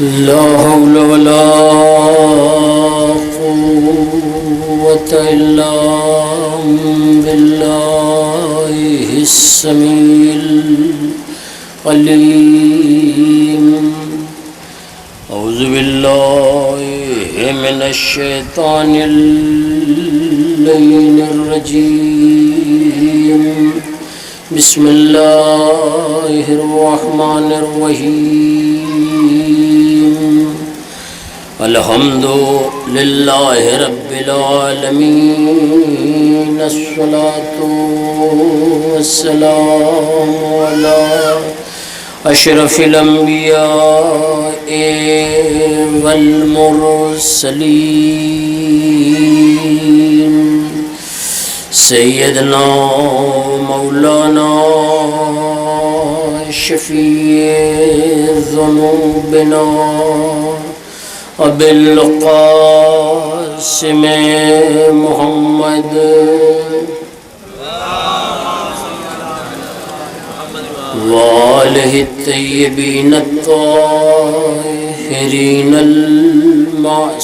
لا حول ولا قوة إلا بالله السميع العليم. أعوذ بالله من الشيطان اللعين الرجيم. بسم الله الرحمن الرحيم. الحمد لله رب العالمين. الصلاة والسلام على أشرف الأنبياء والمرسلين سيدنا مولانا شفيع ذنوبنا أبي القاسم محمد وآله الطيبين الطاهرين المعصومين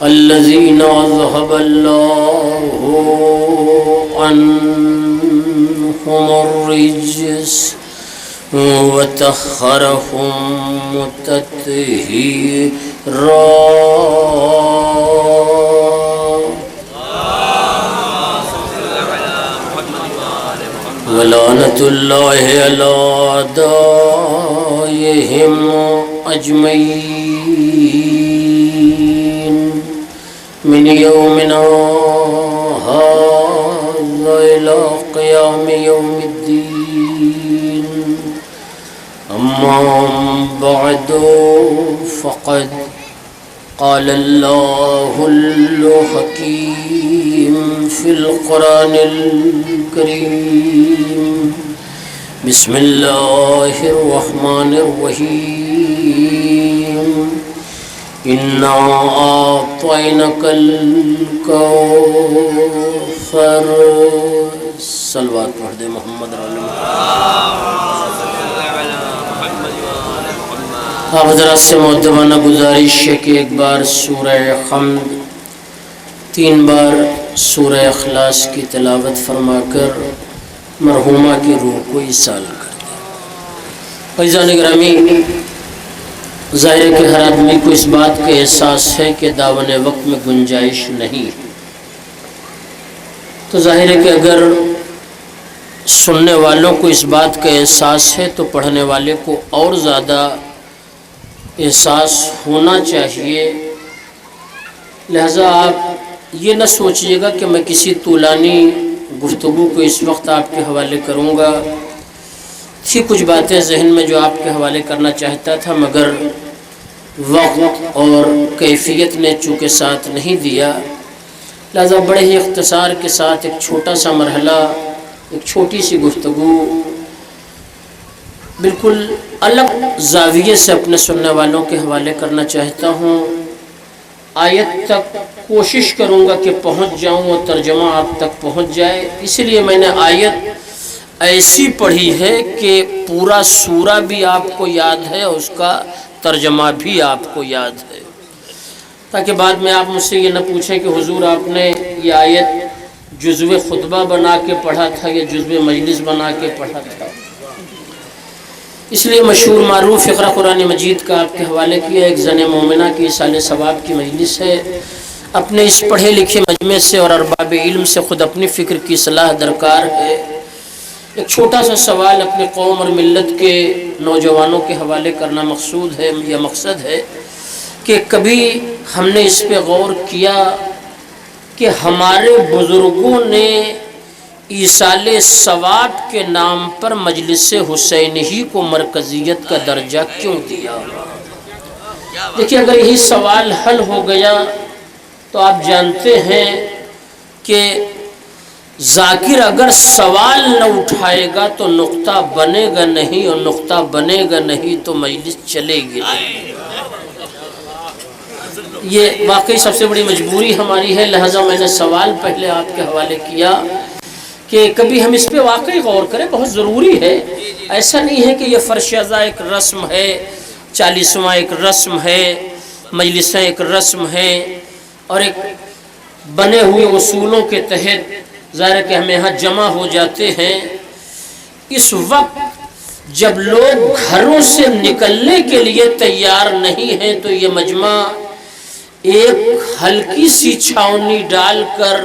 الذين أذهب الله عنهم الرجس وطهرهم تطهيرا. ولعنة الله على أعدائهم أجمعين من يومنا هذا إلى قيام يوم الدين. أما بعد فقد قال الله الحكيم في القرآن الكريم. بسم الله الرحمن الرحيم. إنا أعطيناك الكوثر. صلوات پڑھ دے محمد آپ حضرات سے مؤدبانہ گزارش ہے کہ ایک بار سورہ حمد 3 بار سورہ اخلاص کی تلاوت فرما کر مرحومہ کی روح کو ایصال کر دیں. عزیزان گرامی، ظاہر ہے کہ ہر آدمی کو اس بات کا احساس ہے کہ داون وقت میں گنجائش نہیں. تو ظاہر ہے کہ اگر سننے والوں کو اس بات کا احساس ہے تو پڑھنے والے کو اور زیادہ احساس ہونا چاہیے. لہذا آپ یہ نہ سوچیے گا کہ میں کسی طولانی گفتگو کو اس وقت آپ کے حوالے کروں گا. تھی کچھ باتیں ذہن میں جو آپ کے حوالے کرنا چاہتا تھا، مگر وقت اور کیفیت نے چونکہ ساتھ نہیں دیا، لہذا بڑے ہی اختصار کے ساتھ ایک چھوٹا سا مرحلہ، ایک چھوٹی سی گفتگو بالکل الگ زاویے سے اپنے سننے والوں کے حوالے کرنا چاہتا ہوں. آیت تک کوشش کروں گا کہ پہنچ جاؤں اور ترجمہ آپ تک پہنچ جائے. اسی لیے میں نے آیت ایسی پڑھی ہے کہ پورا سورہ بھی آپ کو یاد ہے اور اس کا ترجمہ بھی آپ کو یاد ہے، تاکہ بعد میں آپ مجھ سے یہ نہ پوچھیں کہ حضور آپ نے یہ آیت جزو خطبہ بنا کے پڑھا تھا یا جزو مجلس بنا کے پڑھا تھا. اس لیے مشہور معروف فقرہ قرآن مجید کا آپ کے حوالے کیا. ایک زن مومنہ کی ایصال ثواب کی مجلس ہے. اپنے اس پڑھے لکھے مجمع سے اور ارباب علم سے خود اپنی فکر کی اصلاح درکار ہے. ایک چھوٹا سا سوال اپنے قوم اور ملت کے نوجوانوں کے حوالے کرنا مقصود ہے یا مقصد ہے کہ کبھی ہم نے اس پہ غور کیا کہ ہمارے بزرگوں نے ایصال ثواب کے نام پر مجلس حسین ہی کو مرکزیت کا درجہ کیوں دیا؟ دیکھیے، اگر یہی سوال حل ہو گیا تو آپ جانتے ہیں کہ ذاکر اگر سوال نہ اٹھائے گا تو نقطہ بنے گا نہیں، اور نقطہ بنے گا نہیں تو مجلس چلے گی نہیں. یہ واقعی سب سے بڑی مجبوری ہماری ہے. لہذا میں نے سوال پہلے آپ کے حوالے کیا کہ کہ کبھی ہم اس پہ واقعی غور کریں، بہت ضروری ہے۔ ایسا نہیں ہے کہ یہ فرش ازا ایک رسم ہے، 40واں ایک رسم ہے، مجلسیں ایک رسم ہے، اور ایک بنے ہوئے اصولوں کے تحت ظاہر ہے کہ ہم یہاں جمع ہو جاتے ہیں۔ اس وقت جب لوگ گھروں سے نکلنے کے لیے تیار نہیں ہیں تو یہ مجمع ایک ہلکی سی چھاؤنی ڈال کر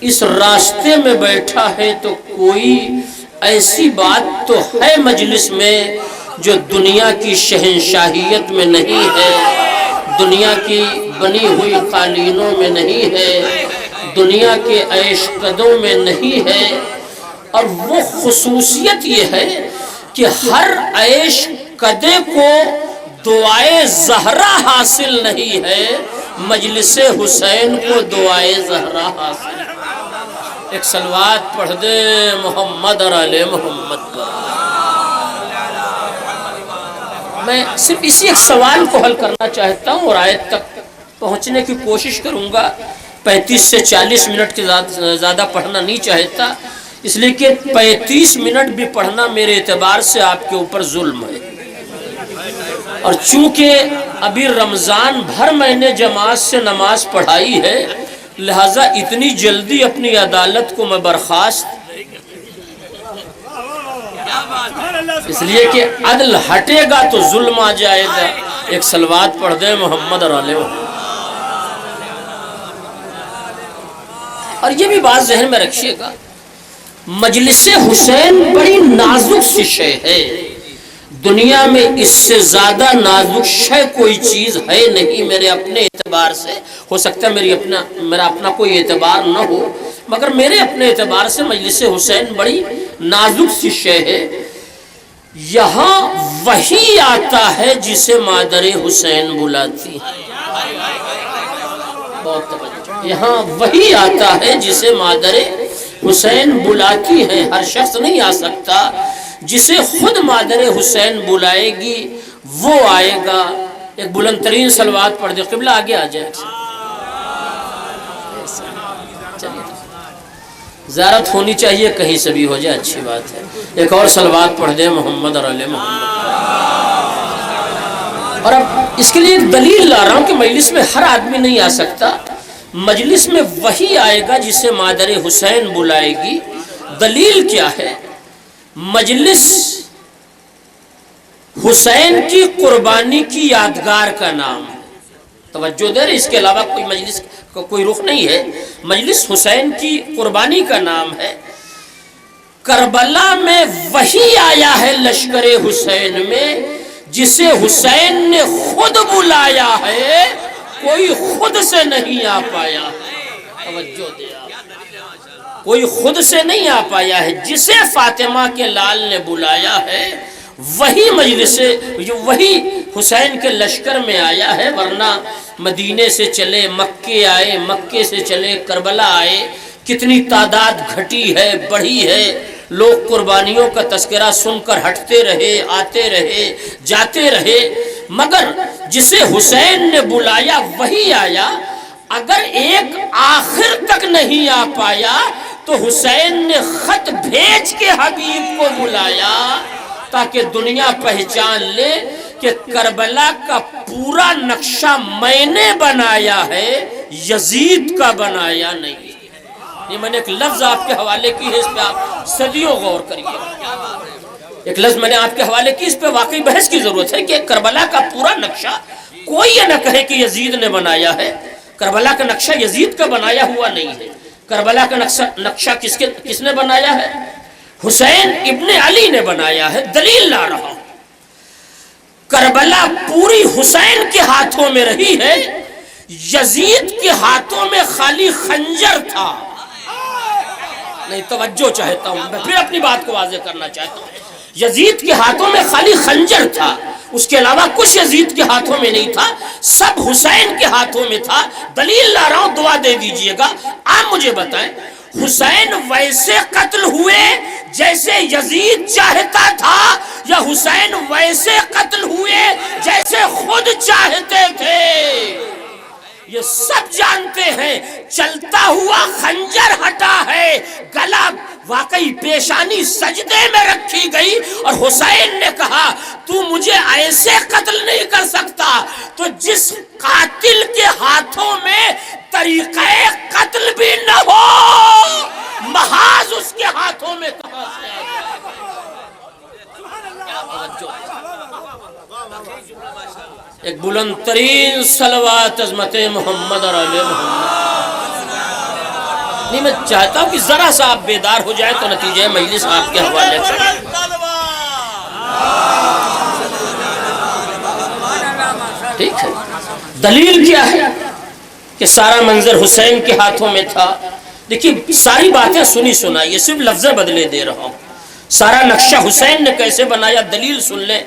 اس راستے میں بیٹھا ہے، تو کوئی ایسی بات تو ہے مجلس میں جو دنیا کی شہنشاہیت میں نہیں ہے، دنیا کی بنی ہوئی قالینوں میں نہیں ہے، دنیا کے عیش قدوں میں نہیں ہے۔ اور وہ خصوصیت یہ ہے کہ ہر عیش قدے کو دعائے زہرا حاصل نہیں ہے، مجلس حسین کو دعائے زہرا حاصل ہے۔ ایک صلوات پڑھ دے محمد اور آل محمد پر۔ میں صرف اسی ایک سوال کو حل کرنا چاہتا ہوں اور آیت تک پہنچنے کی کوشش کروں گا۔ 35 سے 40 منٹ کے زیادہ پڑھنا نہیں چاہتا، اس لیے کہ 35 منٹ بھی پڑھنا میرے اعتبار سے آپ کے اوپر ظلم ہے، اور چونکہ ابھی رمضان بھر میں نے جماعت سے نماز پڑھائی ہے، لہٰذا اتنی جلدی اپنی عدالت کو میں برخاست، اس لیے کہ عدل ہٹے گا تو ظلم آ جائے گا۔ ایک صلوات پڑھ دے محمد اور آل محمد۔ اور یہ بھی بات ذہن میں رکھیے گا، مجلس حسین بڑی نازک سی شے ہے، دنیا میں اس سے زیادہ نازک شے کوئی چیز ہے نہیں میرے اپنے اعتبار سے۔ ہو سکتا ہے میرا اپنا کوئی اعتبار نہ ہو، مگر میرے اپنے اعتبار سے مجلس حسین بڑی نازک سی شے ہے۔ یہاں وہی آتا ہے جسے مادر حسین بلاتی ہے، بہت توجہ، یہاں وہی آتا ہے جسے مادر حسین بلاتی ہے۔ ہر شخص نہیں آ سکتا، جسے خود مادر حسین بلائے گی وہ آئے گا۔ ایک بلند ترین صلوات پڑھ دے، قبلہ آگے آ جائے۔ زیارت ہونی چاہیے، کہیں سے بھی ہو جائے اچھی بات ہے۔ ایک اور صلوات پڑھ دے محمد اور آل محمد۔ اور اب اس کے لیے ایک دلیل لا رہا ہوں کہ مجلس میں ہر آدمی نہیں آ سکتا، مجلس میں وہی آئے گا جسے مادر حسین بلائے گی۔ دلیل کیا ہے؟ مجلس حسین کی قربانی کی یادگار کا نام ہے، توجہ دے رہے، اس کے علاوہ کوئی مجلس کا کوئی رخ نہیں ہے۔ مجلس حسین کی قربانی کا نام ہے۔ کربلا میں وہی آیا ہے لشکر حسین میں جسے حسین نے خود بلایا ہے، کوئی خود سے نہیں آ پایا ہے۔ توجہ دے، کوئی خود سے نہیں آ پایا ہے، جسے فاطمہ کے لال نے بلایا ہے وہی مجلس، وہی حسین کے لشکر میں آیا ہے۔ ورنہ مدینے سے چلے مکے آئے، مکے سے چلے کربلا آئے، کتنی تعداد گھٹی ہے، بڑھی ہے، لوگ قربانیوں کا تذکرہ سن کر ہٹتے رہے، آتے رہے، جاتے رہے، مگر جسے حسین نے بلایا وہی آیا۔ اگر ایک آخر تک نہیں آ پایا تو حسین نے خط بھیج کے حبیب کو بلایا تاکہ دنیا پہچان لے کہ کربلا کا پورا نقشہ میں نے بنایا ہے، یزید کا بنایا نہیں۔ یہ میں نے ایک لفظ آپ کے حوالے کی ہے، اس پہ آپ صدیوں غور کریے۔ ایک لفظ میں نے آپ کے حوالے کی، اس پہ واقعی بحث کی ضرورت ہے کہ کربلا کا پورا نقشہ کوئی یہ نہ کہے کہ یزید نے بنایا ہے۔ کربلا کا نقشہ یزید کا بنایا ہوا نہیں ہے۔ کربلا کا نقشہ کس نے بنایا ہے؟ حسین ابن علی نے بنایا ہے۔ دلیل لا رہا ہوں، کربلا پوری حسین کے ہاتھوں میں رہی ہے، یزید کے ہاتھوں میں خالی خنجر تھا۔ نہیں، توجہ چاہتا ہوں، میں پھر اپنی بات کو واضح کرنا چاہتا ہوں۔ یزید کے ہاتھوں میں خالی خنجر تھا، اس کے علاوہ کچھ یزید کے ہاتھوں میں نہیں تھا، سب حسین کے ہاتھوں میں تھا۔ دلیل لا رہا ہوں، دعا دے دیجئے گا۔ آپ مجھے بتائیں، حسین ویسے قتل ہوئے جیسے یزید چاہتا تھا، یا حسین ویسے قتل ہوئے جیسے خود چاہتے تھے؟ یہ سب جانتے ہیں، چلتا ہوا خنجر ہٹا ہے، گلا واقعی پیشانی سجدے میں رکھی گئی اور حسین نے کہا تو مجھے ایسے قتل نہیں کر سکتا تو جس قاتل کے ہاتھوں میں طریقہ قتل بھی نہ ہو محاذ اس کے ہاتھوں میں کہاں سے آ جائے۔ ایک بلند ترین صلوات عظمت محمد اور آل محمد۔ نہیں میں چاہتا ہوں کہ ذرا سا آپ بیدار ہو جائے تو نتیجہ مجلس آپ کے حوالے سے۔ ٹھیک ہے، دلیل کیا ہے کہ سارا منظر حسین کے ہاتھوں میں تھا؟ دیکھیے ساری باتیں سنی سنائی، یہ صرف لفظ بدلے دے رہا ہوں۔ سارا نقشہ حسین نے کیسے بنایا دلیل سن لیں۔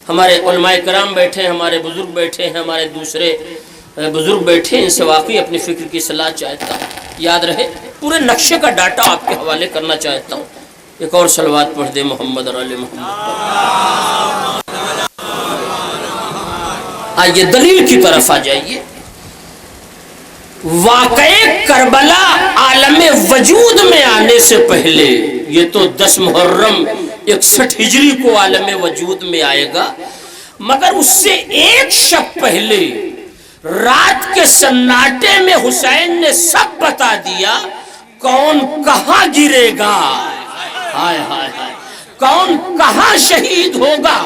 ہمارے علماء کرام بیٹھے ہیں، ہمارے بزرگ بیٹھے ہیں، ہمارے دوسرے بزرگ بیٹھے ہیں، ان سے واقعی اپنی فکر کی اصلاح چاہتا ہوں۔ یاد رہے پورے نقشے کا ڈاٹا آپ کے حوالے کرنا چاہتا ہوں۔ ایک اور صلوات پڑھ دے محمد اور آل محمد۔ آئیے دلیل کی طرف آ جائیے۔ واقعہ کربلا عالم وجود میں آنے سے پہلے، یہ تو 10 محرم 61 ہجری کو عالم وجود میں آئے گا، مگر اس سے ایک شب پہلے رات کے سناٹے میں حسین نے سب بتا دیا کون کہاں گرے گا، ہائے ہائے ہائے، کون کہاں شہید ہوگا،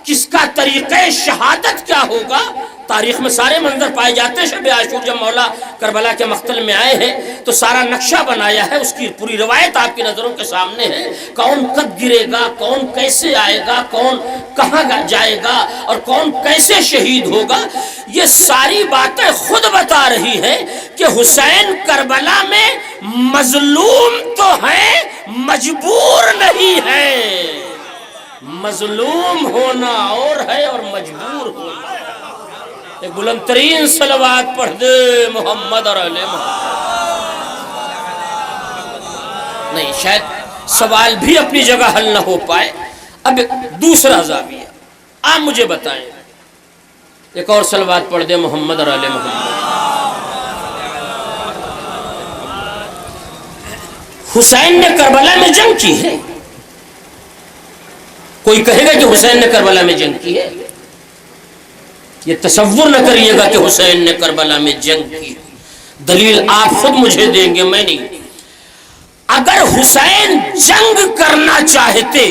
کس کا طریقہ شہادت کیا ہوگا۔ تاریخ میں سارے منظر پائے جاتے ہیں۔ شب عاشور جب مولا کربلا کے مقتل میں آئے ہیں تو سارا نقشہ بنایا ہے، اس کی پوری روایت آپ کی نظروں کے سامنے ہے۔ کون کب گرے گا، کون کیسے آئے گا، کون کہاں جائے گا اور کون کیسے شہید ہوگا، یہ ساری باتیں خود بتا رہی ہیں کہ حسین کربلا میں مظلوم تو ہیں مجبور نہیں ہے۔ مظلوم ہونا اور ہے اور مجبور ہونا۔ ایک بلند ترین صلوات پڑھ دے محمد اور آل محمد۔ نہیں شاید سوال بھی اپنی جگہ حل نہ ہو پائے۔ اب دوسرا زاویہ آپ مجھے بتائیں۔ ایک اور صلوات پڑھ دے محمد اور آل محمد۔ حسین نے کربلا میں جنگ کی ہے۔ کوئی کہے گا کہ حسین نے کربلا میں جنگ کی ہے؟ یہ تصور نہ کریے گا کہ حسین نے کربلا میں جنگ کی۔ دلیل آپ خود مجھے دیں گے، میں نہیں۔ اگر حسین جنگ کرنا چاہتے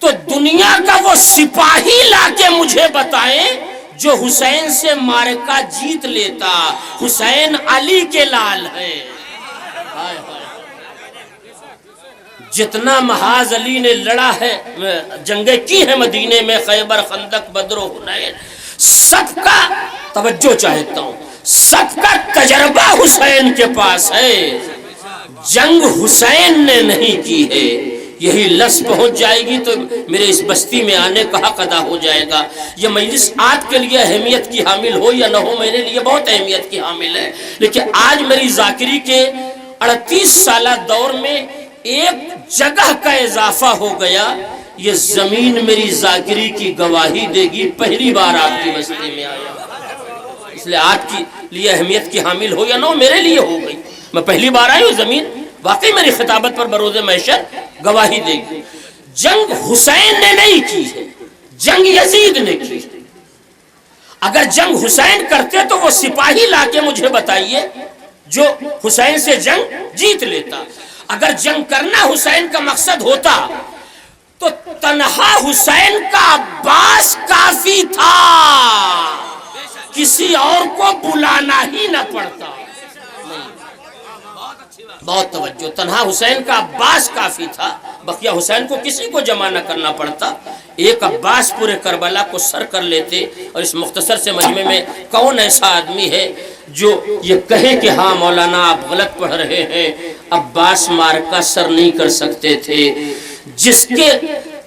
تو دنیا کا وہ سپاہی لا کے مجھے بتائیں جو حسین سے معرکہ جیت لیتا۔ حسین علی کے لال ہے۔ جتنا محاذ علی نے لڑا ہے، جنگیں کی ہیں مدینے میں، خیبر، خندق، بدر و حنین، سب کا توجہ چاہتا ہوں، سب کا تجربہ حسین کے پاس ہے۔ جنگ حسین نے نہیں کی ہے۔ یہی لفظ پہنچ جائے گی تو میرے اس بستی میں آنے کا حق ادا ہو جائے گا۔ یہ مجلس آپ کے لیے اہمیت کی حامل ہو یا نہ ہو، میرے لیے بہت اہمیت کی حامل ہے، لیکن آج میری ذاکری کے 38 سالہ دور میں ایک جگہ کا اضافہ ہو گیا۔ یہ زمین میری ذاکری کی گواہی دے گی، پہلی بار آپ کی بستی میں آیا، اس لیے آپ کے لیے اہمیت کی حامل ہو یا نہ ہو، میرے لیے ہو گئی۔ میں پہلی بار آئی ہوں، زمین واقعی میری خطابت پر بروز محشر گواہی دے گی۔ جنگ حسین نے نہیں کی ہے، جنگ یزید نے کی۔ اگر جنگ حسین کرتے تو وہ سپاہی لا کے مجھے بتائیے جو حسین سے جنگ جیت لیتا۔ اگر جنگ کرنا حسین کا مقصد ہوتا تو تنہا حسین کا عباس کافی تھا، کسی اور کو بلانا ہی نہ پڑتا۔ بہت توجہ، تنہا حسین کا عباس کافی تھا، بقیہ حسین کو کسی کو جمع نہ کرنا پڑتا۔ ایک عباس پورے کربلا کو سر کر لیتے۔ اور اس مختصر سے مجمع میں کون ایسا آدمی ہے جو یہ کہے کہ ہاں مولانا آپ غلط پڑھ رہے ہیں، عباس معرکہ سر نہیں کر سکتے تھے؟ جس کے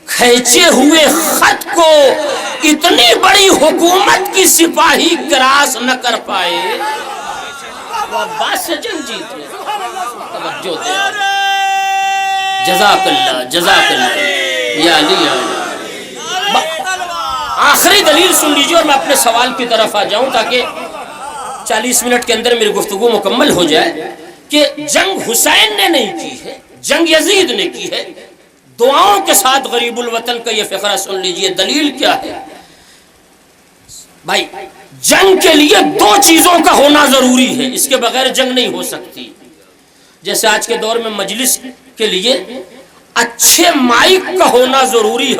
کھینچے ہوئے خط کو اتنی بڑی حکومت کی سپاہی کراس نہ کر پائے، وہ عباس سے جنگ جیت لے۔ توجہ دے، جزاک اللہ، جزاک اللہ یا علی یا علی۔ آخری دلیل سن لیجیے اور میں اپنے سوال کی طرف آ جاؤں تاکہ 40 منٹ کے اندر میری گفتگو مکمل ہو جائے کہ جنگ حسین نے نہیں کی ہے، جنگ یزید نے کی ہے. دعاؤں کے ساتھ غریب الوطن کا یہ فقرہ سن لیجئے. دلیل کیا ہے بھائی؟ جنگ کے لیے دو چیزوں کا ہونا ضروری ہے, اس کے بغیر جنگ نہیں ہو سکتی. جیسے آج کے دور میں مجلس کے لیے اچھے مائک کا ہونا ضروری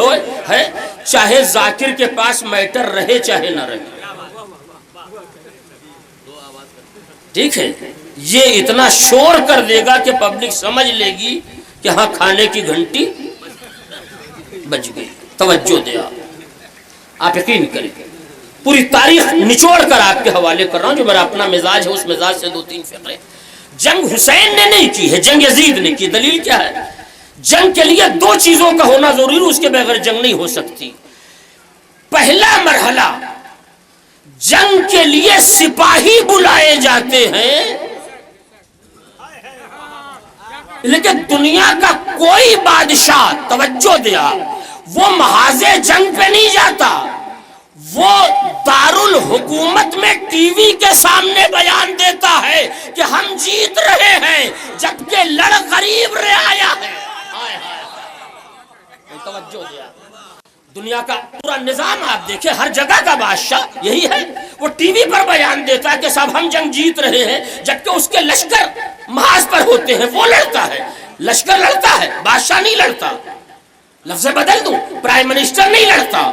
ہے, چاہے ذاکر کے پاس میٹر رہے چاہے نہ رہے. ٹھیک ہے, یہ اتنا شور کر دے گا کہ پبلک سمجھ لے گی کہ ہاں کھانے کی گھنٹی بج گئی. توجہ دے, آپ یقین کریں. پوری تاریخ نچوڑ کر آپ کے حوالے کر رہا ہوں, جو میرا اپنا مزاج ہے اس مزاج سے دو تین فقرے. جنگ حسین نے نہیں کی ہے, جنگ یزید نے کی. دلیل کیا ہے؟ جنگ کے لیے دو چیزوں کا ہونا ضروری ہے, اس کے بغیر جنگ نہیں ہو سکتی. پہلا مرحلہ, جنگ کے لیے سپاہی بلائے جاتے ہیں, لیکن دنیا کا کوئی بادشاہ, توجہ دیا, وہ محاذ جنگ پہ نہیں جاتا. وہ دارالحکومت میں ٹی وی کے سامنے بیان دیتا ہے کہ ہم جیت رہے ہیں, جبکہ لڑ غریب رعایا ہے. توجہ دیا, دنیا کا پورا نظام آپ دیکھیں, ہر جگہ کا بادشاہ یہی ہے. وہ ٹی وی پر بیان دیتا ہے کہ صاحب ہم جنگ جیت رہے ہیں, جبکہ اس کے لشکر محاذ پر ہوتے ہیں. وہ لڑتا ہے, لشکر لڑتا ہے, بادشاہ نہیں لڑتا. لفظ بدل دوں, پرائم منسٹر نہیں لڑتا.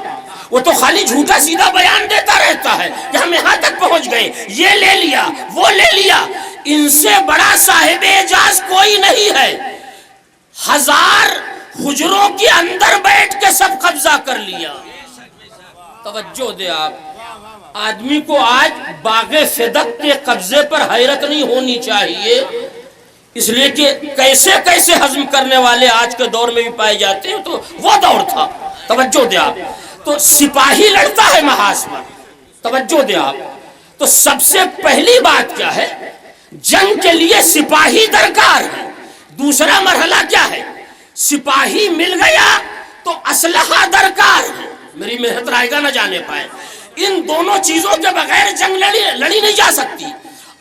وہ تو خالی جھوٹا سیدھا بیان دیتا رہتا ہے کہ ہم یہاں تک پہنچ گئے, یہ لے لیا, وہ لے لیا. ان سے بڑا صاحب اعجاز کوئی نہیں ہے. 1000 حجروں کے اندر بیٹھ کے سب قبضہ کر لیا. توجہ دے آپ, آدمی کو آج باغ فدق کے قبضے پر حیرت نہیں ہونی چاہیے, اس لیے کہ کیسے کیسے ہضم کرنے والے آج کے دور میں بھی پائے جاتے ہیں. تو وہ دور تھا. توجہ دے آپ, تو سپاہی لڑتا ہے محاذ پر. توجہ دے آپ, تو سب سے پہلی بات کیا ہے؟ جنگ کے لیے سپاہی درکار ہے. دوسرا مرحلہ کیا ہے؟ سپاہی مل گیا تو اسلحہ درکار ہے. میری محنت رائے گا نہ جانے پائے. ان دونوں چیزوں کے بغیر جنگ لڑی نہیں جا سکتی.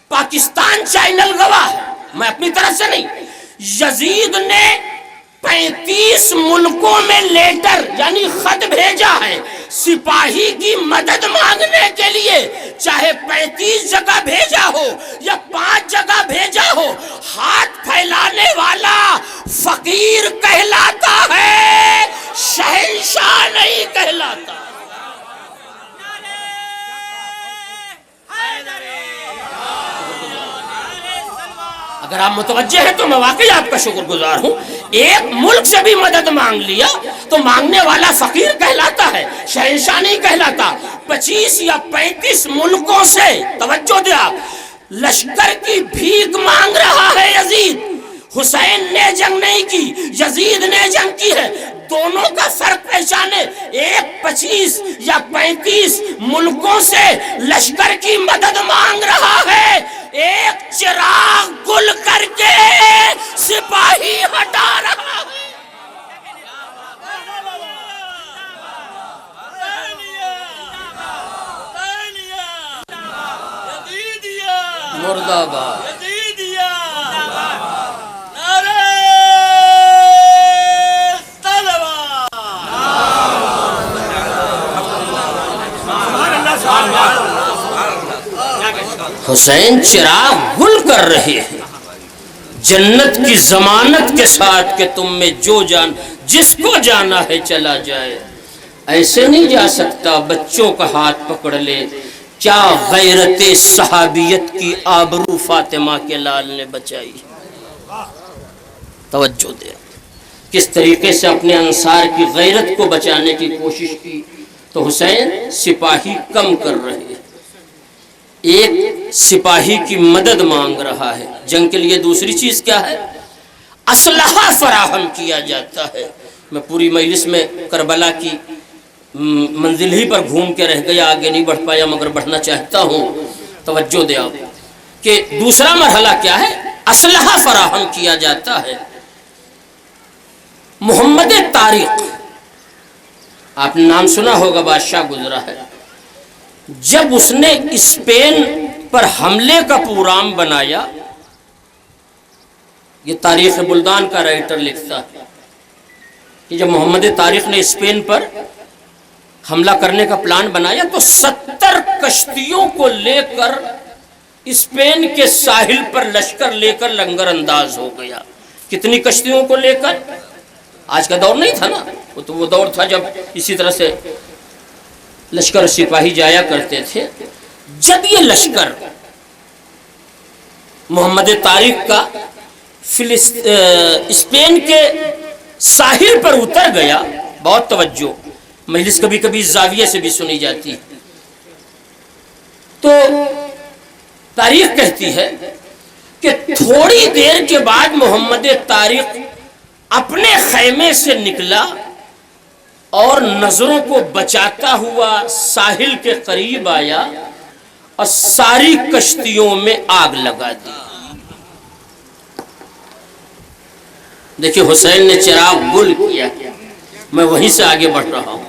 پاکستان چینل گواہ ہے, میں اپنی طرف سے نہیں. یزید نے 35 ملکوں میں لیٹر یعنی خط بھیجا ہے سپاہی کی مدد مانگنے کے لیے. چاہے 35 جگہ بھیجا ہو یا 5 جگہ بھیجا ہو, ہاتھ پھیلانے والا فقیر کہلاتا ہے, شہنشاہ نہیں کہلاتا. اگر آپ متوجہ ہیں تو میں واقعی آپ کا شکر گزار ہوں. ایک ملک سے بھی مدد مانگ لیا تو مانگنے والا فقیر کہلاتا ہے, شہنشاہ نہیں کہلاتا. 25 یا 35 ملکوں سے, توجہ دے آپ, لشکر کی بھیک مانگ رہا ہے یزید. حسین نے جنگ نہیں کی, یزید نے جنگ کی ہے. دونوں کا فرق پہچانے. ایک 25 یا 35 ملکوں سے لشکر کی مدد مانگ رہا ہے, ایک چراغ گل کر کے سپاہی ہٹا رہا ہے. مرد آباد. حسین چراغ گل کر رہے ہیں جنت کی ضمانت کے ساتھ کہ تم میں جو جان جس کو جانا ہے چلا جائے. ایسے نہیں جا سکتا بچوں کا ہاتھ پکڑ لے. کیا غیرت صحابیت کی آبرو فاطمہ کے لال نے بچائی. توجہ دے, کس طریقے سے اپنے انصار کی غیرت کو بچانے کی کوشش کی. تو حسین سپاہی کم کر رہے ہیں, ایک سپاہی کی مدد مانگ رہا ہے. جنگ کے لیے دوسری چیز کیا ہے؟ اسلحہ فراہم کیا جاتا ہے. میں پوری مجلس میں کربلا کی منزل ہی پر گھوم کے رہ گیا, آگے نہیں بڑھ پایا, مگر بڑھنا چاہتا ہوں. توجہ دے آپ کہ دوسرا مرحلہ کیا ہے؟ اسلحہ فراہم کیا جاتا ہے. محمد طارق, آپ نے نام سنا ہوگا, بادشاہ گزرا ہے. جب اس نے اسپین پر حملے کا پروگرام بنایا یہ تاریخ بلدان کا رائٹر لکھتا ہے کہ جب محمد طارق نے اسپین پر حملہ کرنے کا پلان بنایا تو 70 کشتیوں کو لے کر اسپین کے ساحل پر لشکر لے کر لنگر انداز ہو گیا. کتنی کشتیوں کو لے کر؟ آج کا دور نہیں تھا نا، وہ تو وہ دور تھا جب اسی طرح سے لشکر سپاہی جایا کرتے تھے. جب یہ لشکر محمد طارق کا اسپین کے ساحل پر اتر گیا، بہت توجہ، مجلس کبھی کبھی زاویے سے بھی سنی جاتی ہے، تو تاریخ کہتی ہے کہ تھوڑی دیر کے بعد محمد طارق اپنے خیمے سے نکلا اور نظروں کو بچاتا ہوا ساحل کے قریب آیا اور ساری کشتیوں میں آگ لگا دی. دیکھیں حسین نے چراغ گل کیا، میں وہیں سے آگے بڑھ رہا ہوں.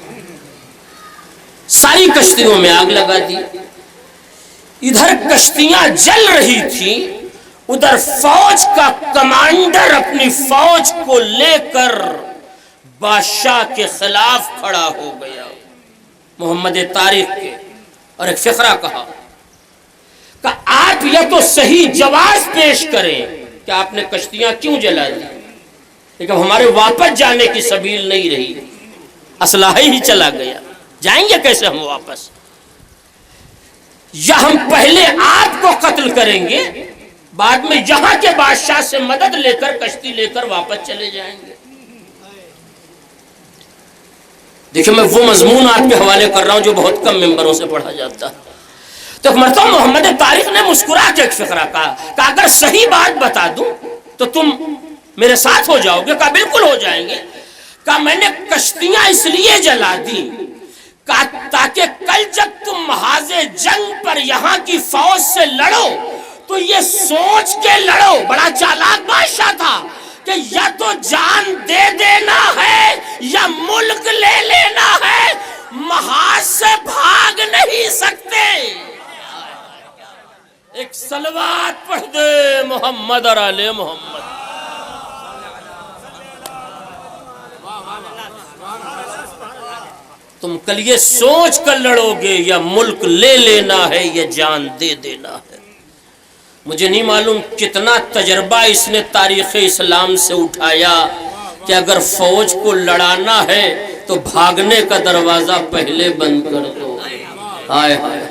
ساری کشتیوں میں آگ لگا دی. ادھر کشتیاں جل رہی تھیں، ادھر فوج کا کمانڈر اپنی فوج کو لے کر بادشاہ کے خلاف کھڑا ہو گیا، محمد طارق کے، اور ایک فقرہ کہا کہ آپ یہ تو صحیح جواز پیش کریں کہ آپ نے کشتیاں کیوں جلا دی، لیکن ہمارے واپس جانے کی سبیل نہیں رہی، اسلحہ ہی چلا گیا، جائیں گے کیسے ہم واپس؟ یا ہم پہلے آپ کو قتل کریں گے، بعد میں یہاں کے بادشاہ سے مدد لے کر کشتی لے کر واپس چلے جائیں گے. دیکھیں میں وہ مضمون آپ کے حوالے کر رہا ہوں جو بہت کم ممبروں سے پڑھا جاتا ہے. تو ایک مرتبہ محمد طارق نے مسکرا کے ایک فقرہ کہا کہ اگر صحیح بات بتا دوں تو تم میرے ساتھ ہو جاؤ گے. کہا بالکل ہو جائیں گے. کہا میں نے کشتیاں اس لیے جلا دی تاکہ کل جب تم محاذ جنگ پر یہاں کی فوج سے لڑو تو یہ سوچ کے لڑو، بڑا چالاک بادشاہ تھا، کہ یا تو جان دے دینا ہے یا ملک لے لینا ہے، محاذ سے بھاگ نہیں سکتے. ایک صلوات پڑھ دے محمد اور آل محمد. تم کل یہ سوچ کر لڑو گے یا ملک لے لینا ہے یا جان دے دینا ہے. مجھے نہیں معلوم کتنا تجربہ اس نے تاریخ اسلام سے اٹھایا کہ اگر فوج کو لڑانا ہے تو بھاگنے کا دروازہ پہلے بند کر دو. ہائے ہائے،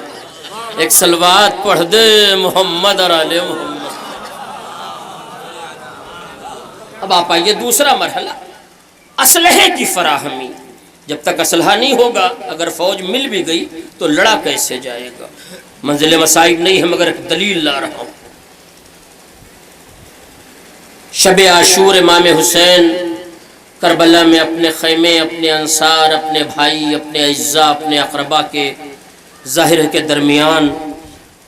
ایک صلوات پڑھ دے محمد اور آل محمد. اب آپ آئیے دوسرا مرحلہ، اسلحے کی فراہمی. جب تک اسلحہ نہیں ہوگا، اگر فوج مل بھی گئی تو لڑا کیسے جائے گا؟ منزل مصائب نہیں ہے مگر ایک دلیل لا رہا ہوں. شب عاشور امام حسین کربلا میں اپنے خیمے، اپنے انصار، اپنے بھائی، اپنے اعزاء، اپنے اقربا کے ظاہر کے درمیان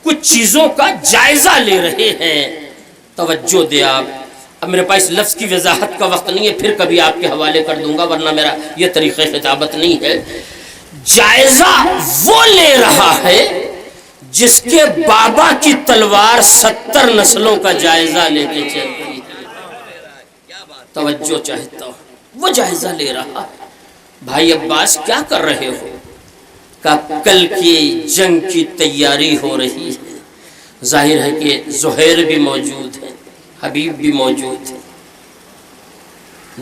کچھ چیزوں کا جائزہ لے رہے ہیں. توجہ دے آپ. اب میرے پاس لفظ کی وضاحت کا وقت نہیں ہے، پھر کبھی آپ کے حوالے کر دوں گا، ورنہ میرا یہ طریقہ خطابت نہیں ہے. جائزہ وہ لے رہا ہے جس کے بابا کی تلوار 70 نسلوں کا جائزہ لے کے چلتی ہے. توجہ چاہتا ہوں، وہ جائزہ لے رہا ہے. بھائی عباس کیا کر رہے ہو؟ کہ کل کی جنگ کی تیاری ہو رہی ہے. ظاہر ہے کہ زہیر بھی موجود ہے، حبیب بھی موجود ہے،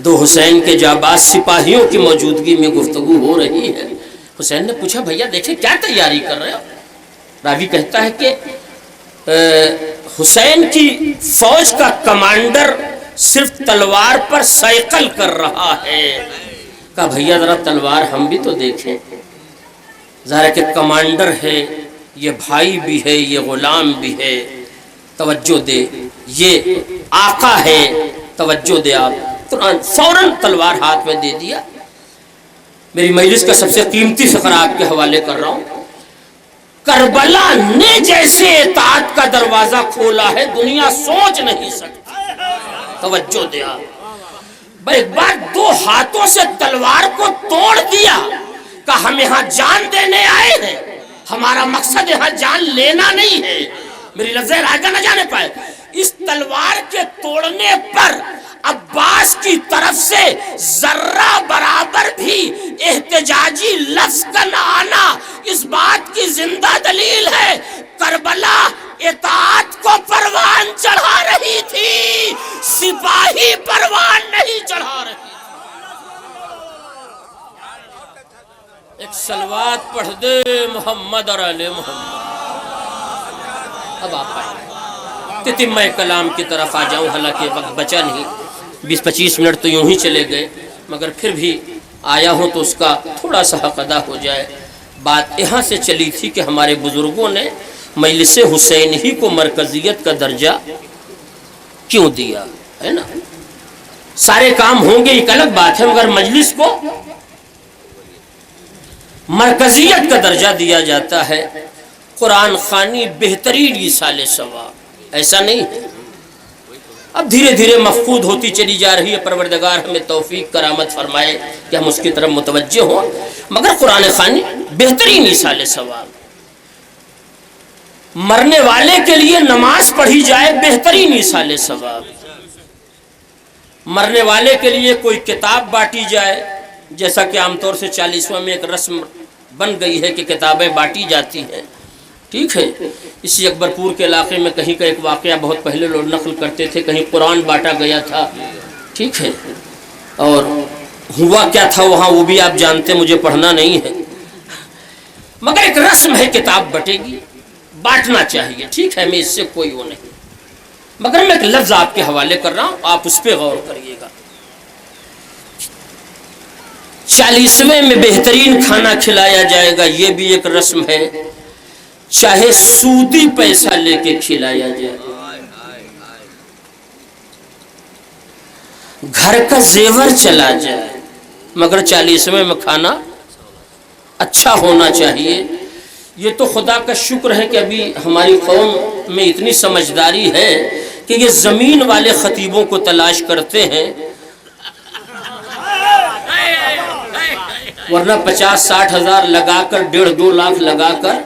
دو حسین کے جاباز سپاہیوں کی موجودگی میں گفتگو ہو رہی ہے. حسین نے پوچھا بھیا دیکھیں کیا تیاری کر رہے ہو؟ راوی کہتا ہے کہ حسین کی فوج کا کمانڈر صرف تلوار پر سائیکل کر رہا ہے. کہا بھیا ذرا تلوار ہم بھی تو دیکھیں. ظاہر کہ کمانڈر ہے، یہ بھائی بھی ہے، یہ غلام بھی ہے. توجہ دے، یہ آقا ہے. توجہ دے آپ. فوراً تلوار ہاتھ میں دے دیا. میری مجلس کا سب سے قیمتی فقرہ آپ کے حوالے کر رہا ہوں. کربلا نے جیسے اطاعت کا دروازہ کھولا ہے دنیا سوچ نہیں سکتی. توجہ دے آپ. ایک بار دو ہاتھوں سے تلوار کو توڑ دیا کہ ہم یہاں جان دینے آئے ہیں، ہمارا مقصد یہاں جان لینا نہیں ہے. میری لفظ راجہ نہ جانے پائے. اس تلوار کے توڑنے پر عباس کی طرف سے ذرہ برابر بھی احتجاجی لفظ کا نہ آنا اس بات کی زندہ دلیل ہے کربلا اطاعت کو پروان چڑھا رہی تھی، سپاہی پروان نہیں چڑھا رہی۔ ایک صلوات پڑھ دے محمد اور آل محمد۔ اب آپ آئیں تتمہ کلام کی طرف آ جاؤں، حالانکہ وقت بچا نہیں، 20-25 منٹ تو یوں ہی چلے گئے، مگر پھر بھی آیا ہوں تو اس کا تھوڑا سا حق ادا ہو جائے۔ بات یہاں سے چلی تھی کہ ہمارے بزرگوں نے مجلس حسین ہی کو مرکزیت کا درجہ کیوں دیا ہے نا؟ سارے کام ہوں گے ایک الگ بات ہے، مگر مجلس کو مرکزیت کا درجہ دیا جاتا ہے۔ قرآن خوانی بہترین ایصال ثواب، ایسا نہیں ہے۔ اب دھیرے دھیرے مفقود ہوتی چلی جا رہی ہے، پروردگار ہمیں توفیق کرامت فرمائے کہ ہم اس کی طرف متوجہ ہوں، مگر قرآن خوانی بہترین ایصال ثواب۔ مرنے والے کے لیے نماز پڑھی جائے، بہترین ایصال ثواب۔ مرنے والے کے لیے کوئی کتاب بانٹی جائے، جیسا کہ عام طور سے 40واں میں ایک رسم بن گئی ہے کہ کتابیں بانٹی جاتی ہیں، ٹھیک ہے۔ اسی اکبرپور کے علاقے میں کہیں کا ایک واقعہ بہت پہلے لوگ نقل کرتے تھے، کہیں قرآن بانٹا گیا تھا، ٹھیک ہے، اور ہوا کیا تھا وہاں وہ بھی آپ جانتے، مجھے پڑھنا نہیں ہے، مگر ایک رسم ہے کتاب بٹے گی، بانٹنا چاہیے، ٹھیک ہے، میں اس سے کوئی وہ نہیں، مگر میں ایک لفظ آپ کے حوالے کر رہا ہوں، آپ اس پہ غور کریے گا۔ 40ویں میں بہترین کھانا کھلایا جائے گا، یہ بھی ایک رسم ہے، چاہے سودی پیسہ لے کے کھلایا جائے، گھر کا زیور چلا جائے، مگر 40ویں میں کھانا اچھا ہونا چاہیے۔ یہ تو خدا کا شکر ہے کہ ابھی ہماری قوم میں اتنی سمجھداری ہے کہ یہ زمین والے خطیبوں کو تلاش کرتے ہیں، ورنہ 50-60 ہزار لگا کر 1.5-2 لاکھ لگا کر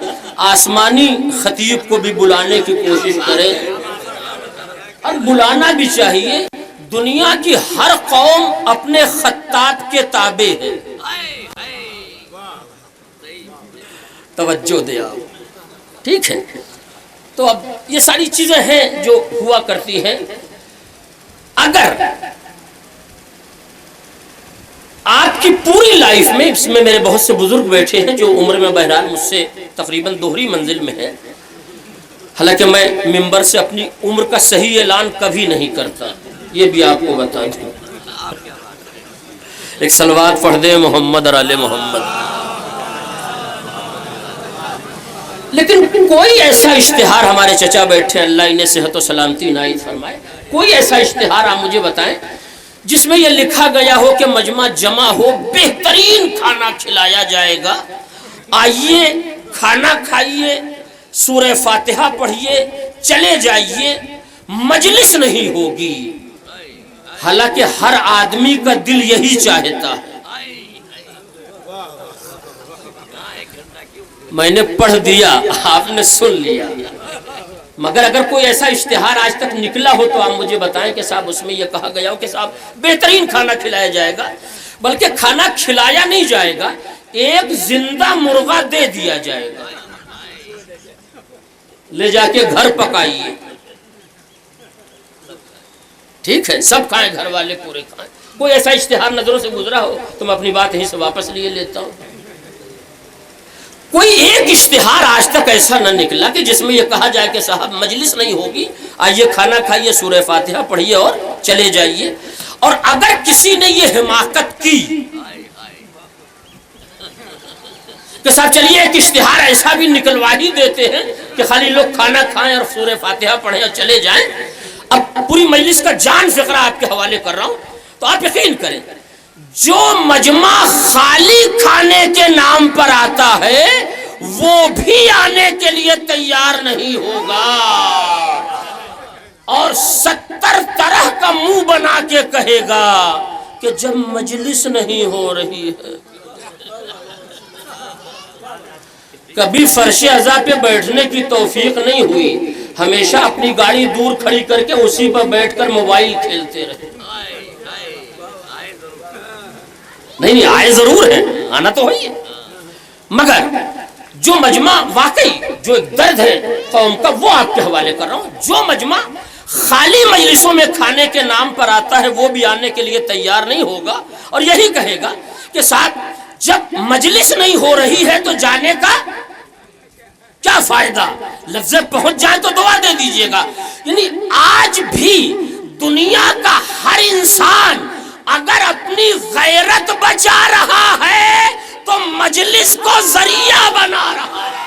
آسمانی خطیب کو بھی بلانے کی کوشش کریں، اور بلانا بھی چاہیے۔ دنیا کی ہر قوم اپنے خطاط کے تابع ہے، توجہ دے آپ، ٹھیک ہے۔ تو اب یہ ساری چیزیں ہیں جو ہوا کرتی ہیں۔ اگر آپ کی پوری لائف میں، اس میں میرے بہت سے بزرگ بیٹھے ہیں جو عمر میں بہرحال مجھ سے تقریباً دوہری منزل میں ہے، حالانکہ میں ممبر سے اپنی عمر کا صحیح اعلان کبھی نہیں کرتا، یہ بھی آپ کو بتا دوں۔ ایک صلوات پڑھ دے محمد اور آل محمد۔ لیکن کوئی ایسا اشتہار، ہمارے چچا بیٹھے اللہ انہیں صحت و سلامتی عنایت فرمائے، کوئی ایسا اشتہار آپ مجھے بتائیں جس میں یہ لکھا گیا ہو کہ مجمع جمع ہو، بہترین کھانا کھلایا جائے گا، آئیے کھانا کھائیے، سورہ فاتحہ پڑھیے، چلے جائیے، مجلس نہیں ہوگی، حالانکہ ہر آدمی کا دل یہی چاہتا ہے۔ میں نے پڑھ دیا، آپ نے سن لیا، مگر اگر کوئی ایسا اشتہار آج تک نکلا ہو تو آپ مجھے بتائیں کہ صاحب اس میں یہ کہا گیا ہو کہ صاحب بہترین کھانا کھلایا جائے گا، بلکہ کھانا کھلایا نہیں جائے گا، ایک زندہ مرغا دے دیا جائے گا، لے جا کے گھر پکائیے، ٹھیک ہے، سب کھائیں، گھر والے پورے کھائیں۔ کوئی ایسا اشتہار نظروں سے گزرا ہو تو میں اپنی بات یہیں سے واپس لیے لیتا ہوں۔ کوئی ایک اشتہار آج تک ایسا نہ نکلا کہ جس میں یہ کہا جائے کہ صاحب مجلس نہیں ہوگی، آئیے کھانا کھائیے، سورہ فاتحہ پڑھیے اور چلے جائیے۔ اور اگر کسی نے یہ حماقت کی کہ صاحب چلیے ایک اشتہار ایسا بھی نکلوا ہی دیتے ہیں کہ خالی لوگ کھانا کھائیں اور سورہ فاتحہ پڑھیں اور چلے جائیں، اب پوری مجلس کا جان فقرہ آپ کے حوالے کر رہا ہوں، تو آپ یقین کریں جو مجمع خالی کھانے کے نام پر آتا ہے وہ بھی آنے کے لیے تیار نہیں ہوگا، اور 70 طرح کا منہ بنا کے کہے گا کہ جب مجلس نہیں ہو رہی ہے، کبھی فرش عزا پہ بیٹھنے کی توفیق نہیں ہوئی ہمیشہ اپنی گاڑی دور کھڑی کر کے اسی پر بیٹھ کر موبائل کھیلتے رہے. نہیں آئے ضرور ہے، آنا تو وہی ہے، مگر جو مجمع واقعی جو ایک درد ہے قوم کا وہ آپ کے حوالے کر رہا ہوں. جو مجمع خالی مجلسوں میں کھانے کے نام پر آتا ہے وہ بھی آنے کے لیے تیار نہیں ہوگا اور یہی کہے گا کہ صاحب جب مجلس نہیں ہو رہی ہے تو جانے کا کیا فائدہ، لفظ پہنچ جائے تو دعا دے دیجئے گا. یعنی آج بھی دنیا کا ہر انسان اگر اپنی غیرت بچا رہا ہے تو مجلس کو ذریعہ بنا رہا ہے.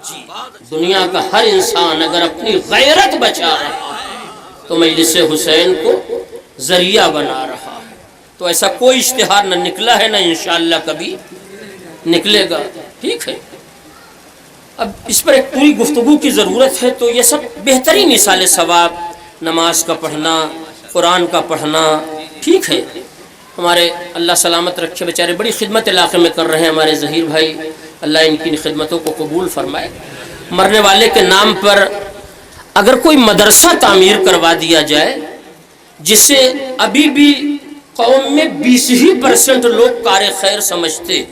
جی دنیا کا ہر انسان اگر اپنی غیرت بچا رہا ہے تو مجلس حسین کو ذریعہ بنا رہا ہے. تو ایسا کوئی اشتہار نہ نکلا ہے، نہ انشاءاللہ کبھی نکلے گا. ٹھیک ہے، اب اس پر ایک پوری گفتگو کی ضرورت ہے. تو یہ سب بہترین مثال ثواب، نماز کا پڑھنا، قرآن کا پڑھنا. ٹھیک ہے، ہمارے اللہ سلامت رکھے، بیچارے بڑی خدمت علاقے میں کر رہے ہیں ہمارے ظہیر بھائی، اللہ ان کی خدمتوں کو قبول فرمائے. مرنے والے کے نام پر اگر کوئی مدرسہ تعمیر کروا دیا جائے جسے ابھی بھی قوم میں 20% لوگ کار خیر سمجھتے،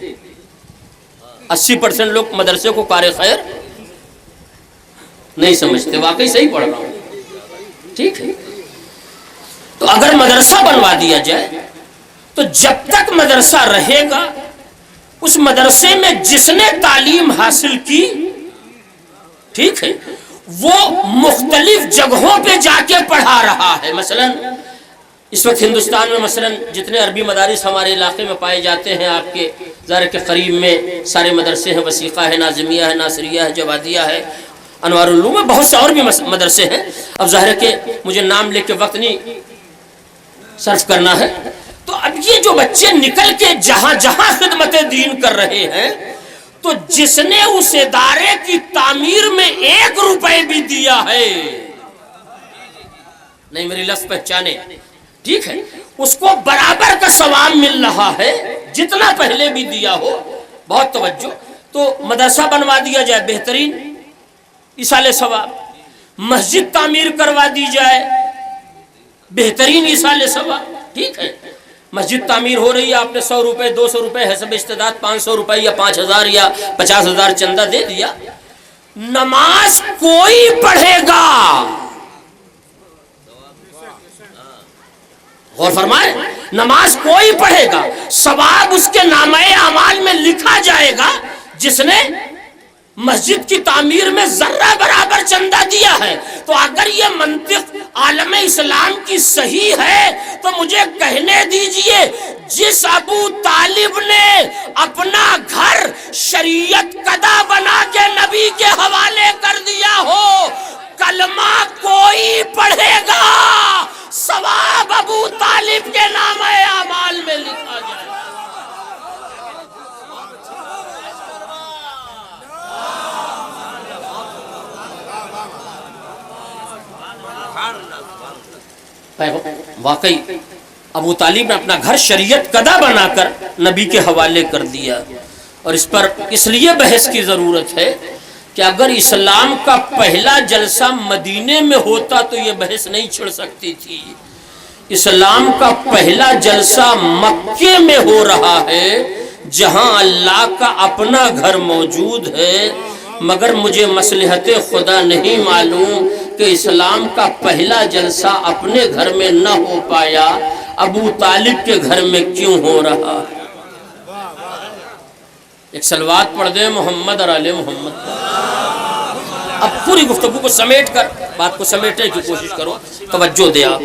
80% لوگ مدرسے کو کار خیر نہیں سمجھتے. واقعی صحیح پڑھ رہا ہوں. ٹھیک ہے، تو اگر مدرسہ بنوا دیا جائے تو جب تک مدرسہ رہے گا اس مدرسے میں جس نے تعلیم حاصل کی، ٹھیک ہے، وہ مختلف جگہوں پہ جا کے پڑھا رہا ہے. مثلا اس وقت ہندوستان میں مثلا جتنے عربی مدارس ہمارے علاقے میں پائے جاتے ہیں، آپ کے ظاہر کے قریب میں سارے مدرسے ہیں، وسیقہ ہے، ناظمیہ ہے، ناصریہ ہے، جوادیہ ہے، انوار العلوم ہے، بہت سے اور بھی مدرسے ہیں. اب ظاہر کہ مجھے نام لے کے وقت نہیں صرف کرنا ہے. تو اب یہ جو بچے نکل کے جہاں جہاں خدمت دین کر رہے ہیں، تو جس نے اس ادارے کی تعمیر میں 1 روپے بھی دیا ہے، نہیں میری لفظ پہچانے، ٹھیک ہے، اس کو برابر کا ثواب مل رہا ہے جتنا پہلے بھی دیا ہو. بہت توجہ. تو مدرسہ بنوا دیا جائے، بہترین ایصال ثواب. مسجد تعمیر کروا دی جائے، بہترین ایصال ثواب. ٹھیک ہے، مسجد تعمیر ہو رہی ہے، آپ نے 100 روپے 200 روپے حسب استطاعت 500 روپے یا 5000 یا 50,000 چندہ دے دیا. نماز کوئی پڑھے گا، غور فرمائے، نماز کوئی پڑھے گا، ثواب اس کے نامہ اعمال میں لکھا جائے گا جس نے مسجد کی تعمیر میں ذرہ برابر چندہ دیا ہے. تو اگر یہ منطق عالم اسلام کی صحیح ہے تو مجھے کہنے دیجئے جس ابو طالب نے اپنا گھر شریعت قدا بنا کے نبی کے حوالے کر دیا ہو، کلمہ کوئی پڑھے گا، ثواب ابو طالب کے نام اعمال میں لکھا جائے. واقعی ابو طالب نے اپنا گھر شریعت قدا بنا کر نبی کے حوالے کر دیا. اور اس پر اس لیے بحث کی ضرورت ہے کہ اگر اسلام کا پہلا جلسہ مدینے میں ہوتا تو یہ بحث نہیں چھڑ سکتی تھی. اسلام کا پہلا جلسہ مکے میں ہو رہا ہے جہاں اللہ کا اپنا گھر موجود ہے، مگر مجھے مصلحت خدا نہیں معلوم کہ اسلام کا پہلا جلسہ اپنے گھر میں نہ ہو پایا، ابو طالب کے گھر میں کیوں ہو رہا ہے. ایک صلوات پڑھ دیں محمد اور آل محمد. اب پوری گفتگو کو سمیٹ کر بات کو سمیٹنے کی کوشش کرو، توجہ دے آپ.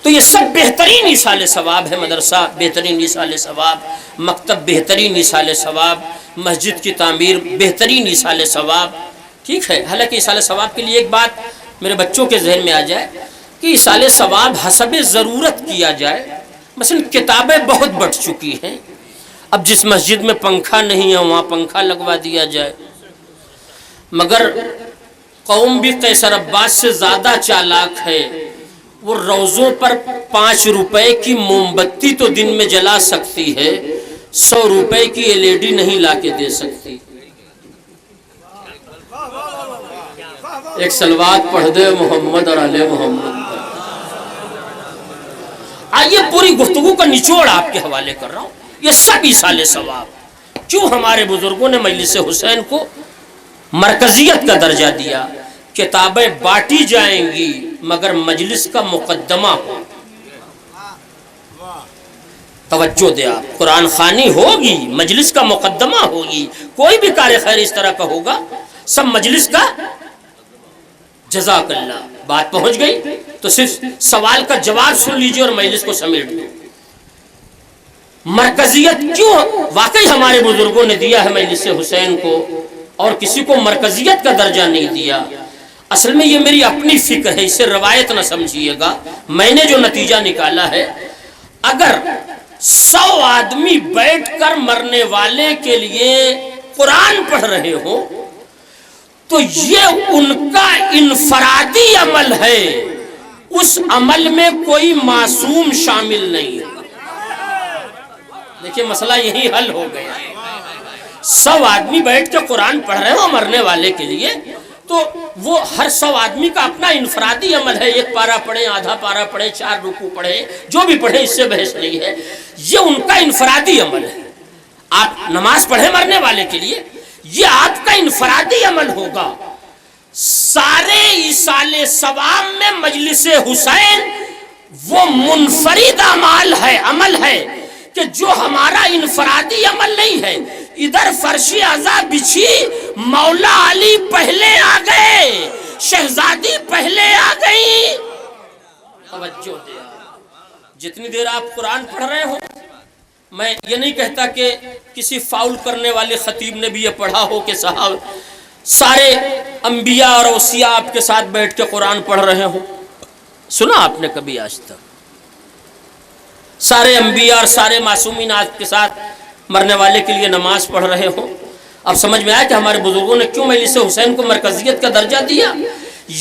تو یہ سب بہترین ایصال ثواب ہے. مدرسہ بہترین ایصال ثواب، مکتب بہترین ایصال ثواب، مسجد کی تعمیر بہترین ایصال ثواب. ٹھیک ہے، حالانکہ ایصال ثواب کے لیے ایک بات میرے بچوں کے ذہن میں آ جائے کہ ایصال ثواب حسب ضرورت کیا جائے. مثلا کتابیں بہت بڑھ چکی ہیں، اب جس مسجد میں پنکھا نہیں ہے وہاں پنکھا لگوا دیا جائے. مگر قوم بھی قیصر عباس سے زیادہ چالاک ہے، وہ روزوں پر 5 روپے کی موم بتی تو دن میں جلا سکتی ہے، 100 روپے کی LED نہیں لا کے دے سکتی. ایک صلوات پڑھ دے محمد اور آل محمد. آئیے پوری گفتگو کا نچوڑ آپ کے حوالے کر رہا ہوں. یہ سب ایصال ثواب. کیوں ہمارے بزرگوں نے مجلس حسین کو مرکزیت کا درجہ دیا؟ کتابیں بانٹی جائیں گی مگر مجلس کا مقدمہ ہو. توجہ دے آپ. قرآن خوانی ہوگی، مجلس کا مقدمہ ہوگی. کوئی بھی کار خیر اس طرح کا ہوگا سب مجلس کا. جزاک اللہ. بات پہنچ گئی تو صرف سوال کا جواب سن لیجئے اور مجلس کو سمیٹ دو. مرکزیت کیوں واقعی ہمارے بزرگوں نے دیا ہے مجلس حسین کو اور کسی کو مرکزیت کا درجہ نہیں دیا؟ اصل میں یہ میری اپنی فکر ہے، اسے روایت نہ سمجھیے گا. میں نے جو نتیجہ نکالا ہے، اگر 100 آدمی بیٹھ کر مرنے والے کے لیے قرآن پڑھ رہے ہوں تو یہ ان کا انفرادی عمل ہے. اس عمل میں کوئی معصوم شامل نہیں ہے. دیکھیں مسئلہ یہی حل ہو گیا. 100 آدمی بیٹھ کے قرآن پڑھ رہے ہو مرنے والے کے لیے تو وہ ہر 100 آدمی کا اپنا انفرادی عمل ہے. 1 پارہ پڑھیں، آدھا پارہ پڑھیں، 4 رکوع پڑھیں، جو بھی پڑھیں، اس سے بحث نہیں ہے. یہ ان کا انفرادی عمل ہے. آپ نماز پڑھیں مرنے والے کے لیے، یہ آپ کا انفرادی عمل ہوگا. سارے ایصال ثواب میں مجلس حسین وہ منفرد عمل ہے کہ جو ہمارا انفرادی عمل نہیں ہے. ادھر فرش عزا بچھی، مولا علی پہلے آ گئے، شہزادی پہلے آ گئی. توجہ دے. جتنی دیر آپ قرآن پڑھ رہے ہو، میں یہ نہیں کہتا کہ کسی فاؤل کرنے والے خطیب نے بھی یہ پڑھا ہو کہ صاحب سارے انبیاء اور اوصیاء آپ کے ساتھ بیٹھ کے قرآن پڑھ رہے ہوں. سنا آپ نے کبھی آج تک؟ سارے انبیاء اور سارے معصومین آپ کے ساتھ مرنے والے کے لیے نماز پڑھ رہے ہوں. اب سمجھ میں آیا کہ ہمارے بزرگوں نے کیوں مجلس حسین کو مرکزیت کا درجہ دیا.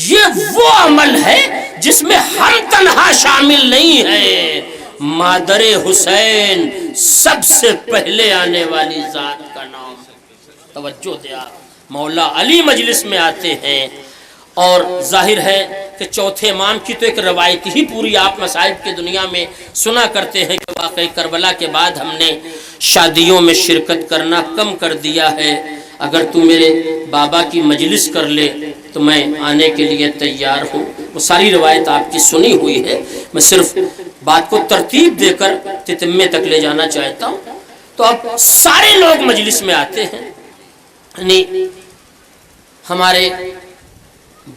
یہ وہ عمل ہے جس میں ہم تنہا شامل نہیں ہیں. مادر حسین سب سے پہلے آنے والی ذات کا نام. توجہ دیا. مولا علی مجلس میں آتے ہیں اور ظاہر ہے کہ چوتھے امام کی تو ایک روایت ہی پوری آپ مصائب کی دنیا میں سنا کرتے ہیں کہ واقعی کربلا کے بعد ہم نے شادیوں میں شرکت کرنا کم کر دیا ہے. اگر تو میرے بابا کی مجلس کر لے تو میں آنے کے لیے تیار ہوں. وہ ساری روایت آپ کی سنی ہوئی ہے. میں صرف بات کو ترتیب دے کر تتمے تک لے جانا چاہتا ہوں. تو اب سارے لوگ مجلس میں آتے ہیں. یعنی ہمارے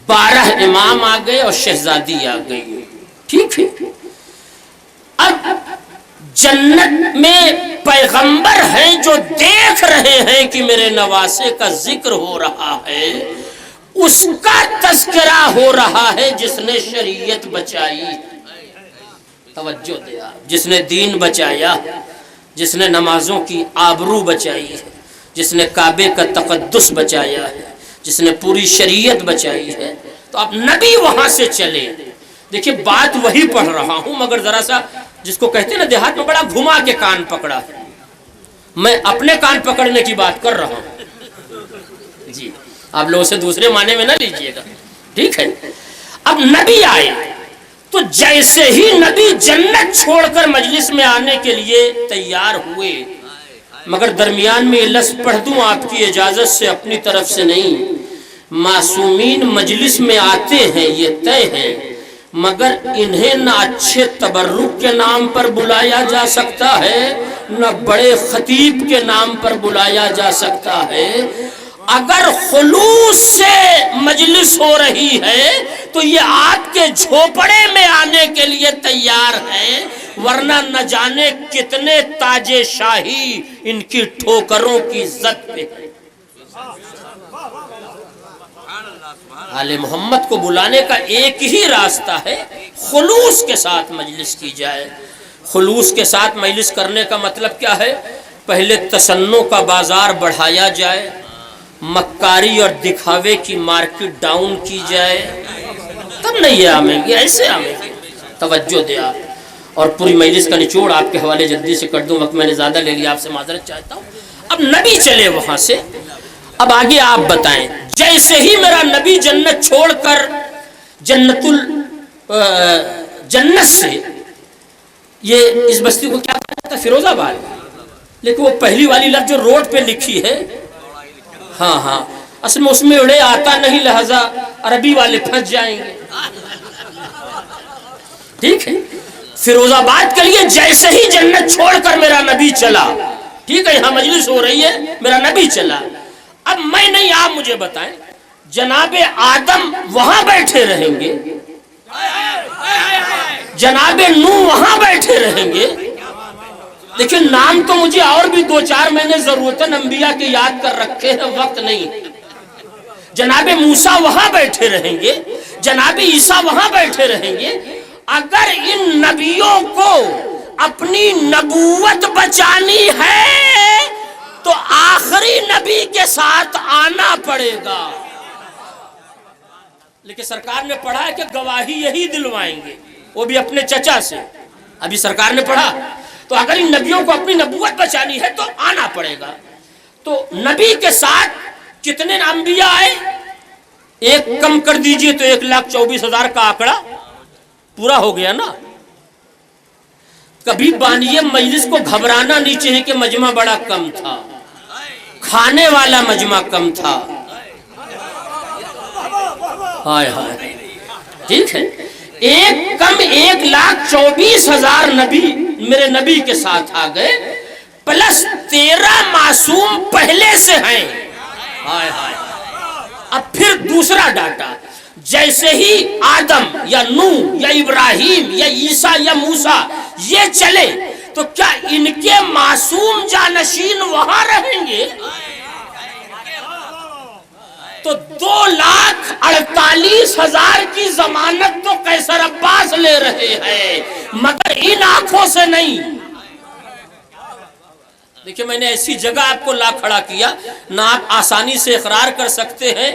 12 امام آ گئے اور شہزادی آ گئی. ٹھیک ہے. اب جنت میں پیغمبر ہیں جو دیکھ رہے ہیں کہ میرے نواسے کا ذکر ہو رہا ہے. اس کا تذکرہ ہو رہا ہے جس نے شریعت بچائی. توجہ دیا. جس نے دین بچایا، جس نے نمازوں کی آبرو بچائی ہے، جس نے کعبے کا تقدس بچایا ہے، جس نے پوری شریعت بچائی ہے. تو اب نبی وہاں سے چلے. دیکھیے بات وہی پڑھ رہا ہوں مگر ذرا سا جس کو کہتے ہیں نا دیہات میں بڑا گھما کے کان پکڑا. میں اپنے کان پکڑنے کی بات کر رہا ہوں جی. آپ لوگوں سے دوسرے معنی میں نہ لیجئے گا. ٹھیک ہے. اب نبی آئے تو جیسے ہی نبی جنت چھوڑ کر مجلس میں آنے کے لیے تیار ہوئے، مگر درمیان میں یہ لفظ پڑھ دوں آپ کی اجازت سے، اپنی طرف سے نہیں. معصومین مجلس میں آتے ہیں یہ طے ہے، مگر انہیں نہ اچھے تبرک کے نام پر بلایا جا سکتا ہے نہ بڑے خطیب کے نام پر بلایا جا سکتا ہے. اگر خلوص سے مجلس ہو رہی ہے تو یہ آپ کے جھوپڑے میں آنے کے لیے تیار ہے، ورنہ نہ جانے کتنے تاج شاہی ان کی ٹھوکروں کی عزت پہ. آل محمد کو بلانے کا ایک ہی راستہ ہے، خلوص کے ساتھ مجلس کی جائے. خلوص کے ساتھ مجلس کرنے کا مطلب کیا ہے؟ پہلے تصنع کا بازار بڑھایا جائے، مکاری اور دکھاوے کی مارکیٹ ڈاؤن کی جائے، تب نہیں یہ آمیں گے. ایسے آمیں گے. توجہ دیا. اور پوری مجلس کا نچوڑ آپ کے حوالے جلدی سے کر دوں، وقت میں نے زیادہ لے لیا، آپ سے معذرت چاہتا ہوں۔ اب نبی چلے وہاں سے، اب آگے آپ بتائیں، جیسے ہی میرا نبی جنت چھوڑ کر جنت سے، یہ اس بستی کو کیا کہتا ہے؟ فیروز آباد، لیکن وہ پہلی والی لفظ جو روڈ پہ لکھی ہے، ہاں اصل میں اس میں اڑے آتا نہیں، لہذا عربی والے پھنس جائیں گے، ٹھیک ہے؟ فیروز آباد کے لیے جیسے ہی جنت چھوڑ کر میرا نبی چلا، ٹھیک ہے، یہاں مجلس ہو رہی ہے، میرا نبی چلا، اب میں نہیں، آپ مجھے بتائیں، جناب آدم وہاں بیٹھے رہیں گے، جناب نوح وہاں بیٹھے رہیں گے، لیکن نام تو مجھے اور بھی 2-4 مہینے ضرورتاً انبیاء کے یاد کر رکھے ہیں، وقت نہیں۔ جناب موسیٰ وہاں بیٹھے رہیں گے، جناب عیسیٰ وہاں بیٹھے رہیں گے، اگر ان نبیوں کو اپنی نبوت بچانی ہے تو آخری نبی کے ساتھ آنا پڑے گا، لیکن سرکار نے پڑھا ہے کہ گواہی یہی دلوائیں گے، وہ بھی اپنے چچا سے، ابھی سرکار نے پڑھا، تو اگر ان نبیوں کو اپنی نبوت بچانی ہے تو آنا پڑے گا۔ تو نبی کے ساتھ کتنے انبیاء آئے؟ ایک کم کر دیجئے تو 1,24,000 کا آنکڑا پورا ہو گیا نا۔ کبھی بانی مجلس کو گھبرانا نہیں چاہیے کہ مجمع بڑا کم تھا، کھانے والا مجمع کم تھا، ہائے ہائے، ٹھیک ہے، ایک کم 1,24,000 نبی میرے نبی کے ساتھ آ گئے، پلس 13 معصوم پہلے سے ہیں، ہائے ہائے۔ اب پھر دوسرا ڈاٹا، جیسے ہی آدم یا نوح یا ابراہیم یا عیسیٰ یا موسیٰ یہ چلے تو کیا ان کے معصوم جانشین وہاں رہیں گے؟ تو 2,48,000 کی ضمانت تو قیصر عباس لے رہے ہیں، مگر ان آنکھوں سے نہیں۔ دیکھیں، میں نے ایسی جگہ آپ کو لا کھڑا کیا، نہ آپ آسانی سے اقرار کر سکتے ہیں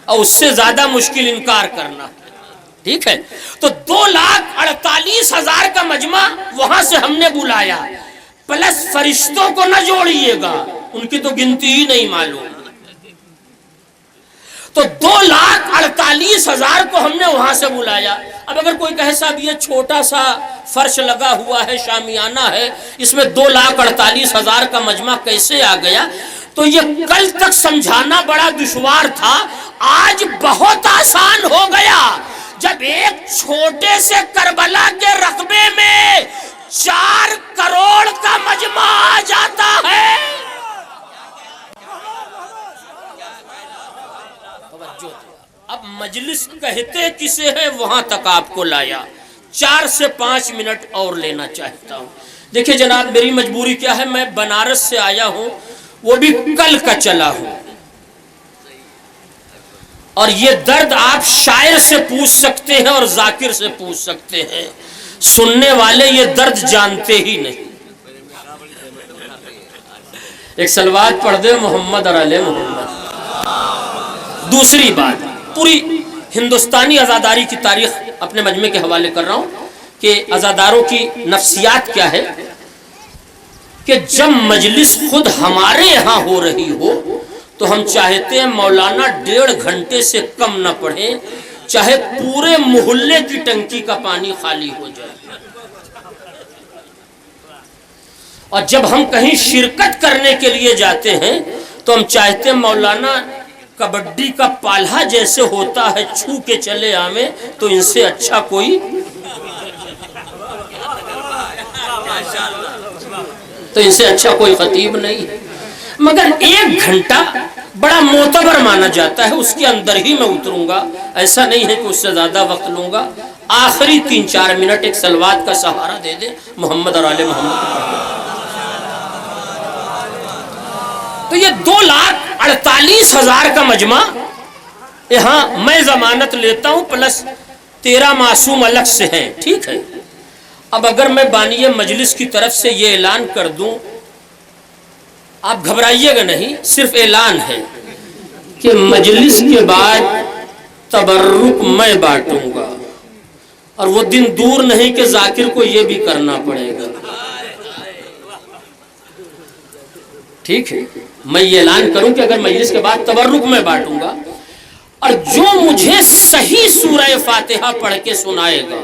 اور اس سے زیادہ مشکل انکار کرنا، ٹھیک ہے؟ تو 2,48,000 کا مجمع وہاں سے ہم نے بلایا، پلس فرشتوں کو نہ جوڑیے گا، ان کی تو گنتی ہی نہیں معلوم، تو 2,48,000 کو ہم نے وہاں سے بلایا۔ اب اگر کوئی کہے صاحب یہ چھوٹا سا فرش لگا ہوا ہے، شامیانہ ہے، اس میں 2,48,000 کا مجمع کیسے آ گیا؟ تو یہ کل تک سمجھانا بڑا دشوار تھا، آج بہت آسان ہو گیا، جب ایک چھوٹے سے کربلا کے رقبے میں 4 کروڑ کا مجمع آ جاتا ہے۔ اب مجلس کہتے کسے ہیں وہاں تک آپ کو لایا، 4 سے 5 منٹ اور لینا چاہتا ہوں۔ دیکھیں جناب، میری مجبوری کیا ہے، میں بنارس سے آیا ہوں، وہ بھی کل کا چلا ہوں، اور یہ درد آپ شاعر سے پوچھ سکتے ہیں اور ذاکر سے پوچھ سکتے ہیں، سننے والے یہ درد جانتے ہی نہیں۔ ایک صلوات پڑھ دے محمد اور آل محمد۔ دوسری بات، پوری ہندوستانی عزاداری کی تاریخ اپنے مجمع کے حوالے کر رہا ہوں کہ عزاداروں کی نفسیات کیا ہے، کہ جب مجلس خود ہمارے یہاں ہو رہی ہو تو ہم چاہتے ہیں مولانا 1.5 گھنٹے سے کم نہ پڑھیں، چاہے پورے محلے کی ٹنکی کا پانی خالی ہو جائے، اور جب ہم کہیں شرکت کرنے کے لیے جاتے ہیں تو ہم چاہتے ہیں مولانا کبڈی کا پالہا جیسے ہوتا ہے چھو کے چلے آویں، تو ان سے اچھا کوئی خطیب نہیں ہے، مگر 1 گھنٹہ بڑا معتبر مانا جاتا ہے، اس کے اندر ہی میں اتروں گا، ایسا نہیں ہے کہ اس سے زیادہ وقت لوں گا۔ آخری 3-4 منٹ ایک صلوات کا سہارا دے دے محمد اور آل محمد۔ تو یہ 2,48,000 کا مجمع یہاں میں ضمانت لیتا ہوں، پلس 13 معصوم الگ سے ہیں، ٹھیک ہے؟ اب اگر میں بانی مجلس کی طرف سے یہ اعلان کر دوں، آپ گھبرائیے گا نہیں، صرف اعلان ہے کہ مجلس کے بعد تبرک میں بانٹوں گا، اور وہ دن دور نہیں کہ ذاکر کو یہ بھی کرنا پڑے گا. ٹھیک ہے، میں یہ اعلان کروں کہ اگر مجلس کے بعد تبرک میں بانٹوں گا، اور جو مجھے صحیح سورہ فاتحہ پڑھ کے سنائے گا،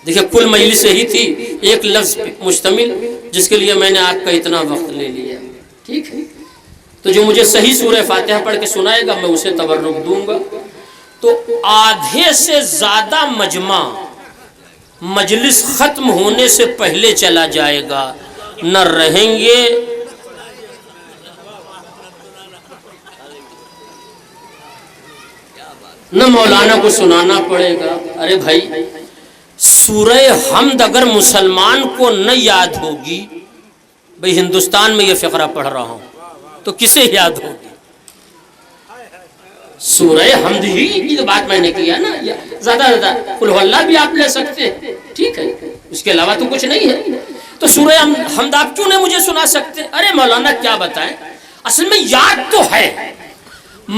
دیکھیں کل مجلس ہی تھی ایک لفظ مشتمل، جس کے لیے میں نے آپ کا اتنا وقت لے لیا. ٹھیک ہے، تو جو مجھے صحیح سورہ فاتحہ پڑھ کے سنائے گا میں اسے تبرک دوں گا. تو آدھے سے زیادہ مجمع مجلس ختم ہونے سے پہلے چلا جائے گا، نہ رہیں گے نہ مولانا کو سنانا پڑے گا. ارے بھائی، سورہ حمد اگر مسلمان کو نہ یاد ہوگی، بھئی ہندوستان میں یہ فقرہ پڑھ رہا ہوں تو کسے یاد ہوگی؟ سورہ حمد ہی کی تو بات میں نے کیا نا. زیادہ قل ہو اللہ بھی آپ لے سکتے ہیں، ٹھیک ہے، اس کے علاوہ تو کچھ نہیں ہے. تو سورہ حمد آپ کیوں نہیں مجھے سنا سکتے؟ ارے مولانا کیا بتائیں، اصل میں یاد تو ہے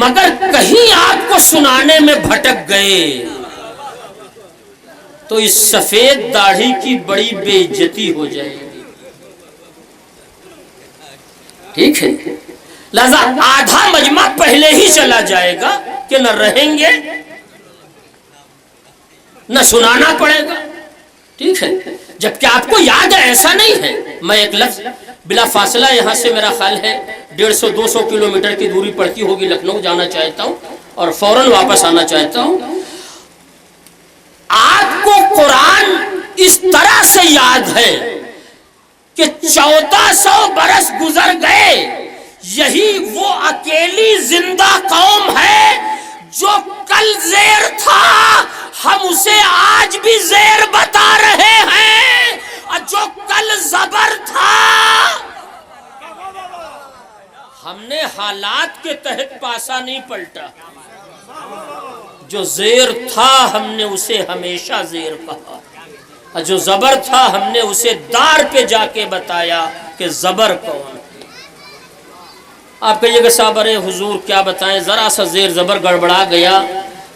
مگر کہیں آپ کو سنانے میں بھٹک گئے تو اس سفید داڑھی کی بڑی بے عزتی ہو جائے گی. ٹھیک ہے، لہذا آدھا مجمع پہلے ہی چلا جائے گا کہ نہ رہیں گے نہ سنانا پڑے گا. ٹھیک ہے، جبکہ آپ کو یاد ہے ایسا نہیں ہے. میں ایک لفظ بلا فاصلہ یہاں سے میرا خیال ہے 150-200 کلومیٹر کی دوری پڑتی ہوگی، لکھنؤ جانا چاہتا ہوں اور فوراً واپس آنا چاہتا ہوں. آپ کو قرآن اس طرح سے یاد ہے کہ 1400 برس گزر گئے، یہی وہ اکیلی زندہ قوم ہے جو کل زیر تھا ہم اسے آج بھی زیر بتا رہے ہیں، اور جو کل زبر تھا ہم نے حالات کے تحت پاسا نہیں پلٹا. جو زیر تھا ہم نے اسے ہمیشہ زیر کہا، اور جو زبر تھا ہم نے اسے دار پہ جا کے بتایا کہ زبر کون. آپ کہیے کہ صاحب ارے حضور کیا بتائیں، ذرا سا زیر زبر گڑبڑا گیا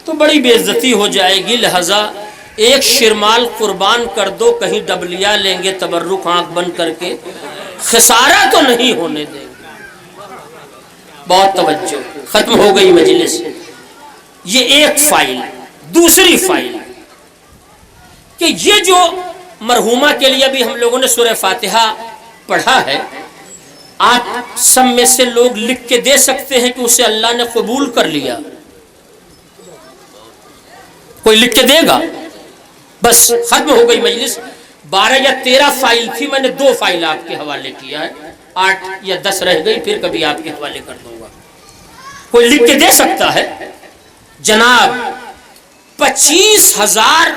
تو بڑی بے عزتی ہو جائے گی، لہذا ایک شرمال قربان کر دو، کہیں ڈبلیا لیں گے تبرک آنکھ بند کر کے، خسارہ تو نہیں ہونے دیں گے. بہت توجہ، ختم ہو گئی مجلس. یہ ایک فائل. دوسری فائل کہ یہ جو مرحومہ کے لیے بھی ہم لوگوں نے سورہ فاتحہ پڑھا ہے، آپ سب میں سے لوگ لکھ کے دے سکتے ہیں کہ اسے اللہ نے قبول کر لیا؟ کوئی لکھ کے دے گا؟ بس ختم ہو گئی مجلس. 12 یا 13 فائل تھی، میں نے 2 فائل آپ کے حوالے کیا ہے، 8 یا 10 رہ گئی، پھر کبھی آپ کے حوالے کر دوں گا. کوئی لکھ کے دے سکتا ہے؟ جناب 25,000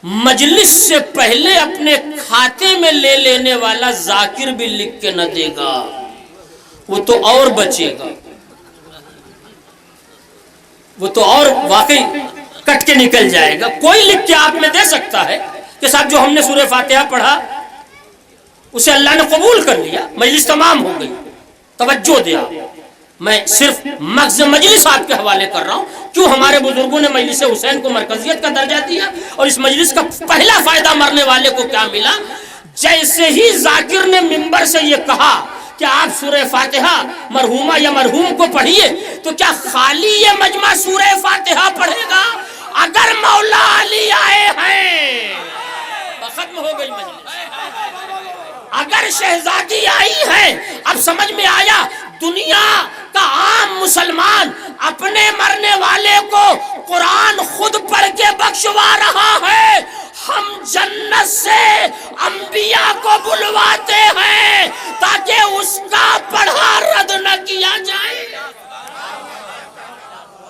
مجلس سے پہلے اپنے کھاتے میں لے لینے والا ذاکر بھی لکھ کے نہ دے گا، وہ تو اور بچے گا، وہ تو اور واقعی کٹ کے نکل جائے گا. کوئی لکھ کے آپ میں دے سکتا ہے کہ صاحب جو ہم نے سورہ فاتحہ پڑھا اسے اللہ نے قبول کر لیا، مجلس تمام ہو گئی. توجہ دیا، میں صرف مغز مجلس آپ کے حوالے کر رہا ہوں. کیوں ہمارے بزرگوں نے مجلس حسین کو مرکزیت کا درجہ دیا، اور اس مجلس کا پہلا فائدہ مرنے والے کو کیا ملا؟ جیسے ہی ذاکر نے منبر سے یہ کہا کہ آپ سورہ فاتحہ مرحومہ یا مرحوم کو پڑھیے، تو کیا خالی یہ مجمع سورہ فاتحہ پڑھے گا؟ اگر مولا علی آئے ہیں ختم ہو گئی مجلس. اگر شہزادی آئی ہے، اب سمجھ میں آیا دنیا کا عام مسلمان اپنے مرنے والے کو قرآن خود پڑھ کے بخشوا رہا ہے. ہم جنت سے انبیاء کو بلواتے ہیں تاکہ اس کا پڑھا رد نہ کیا جائے.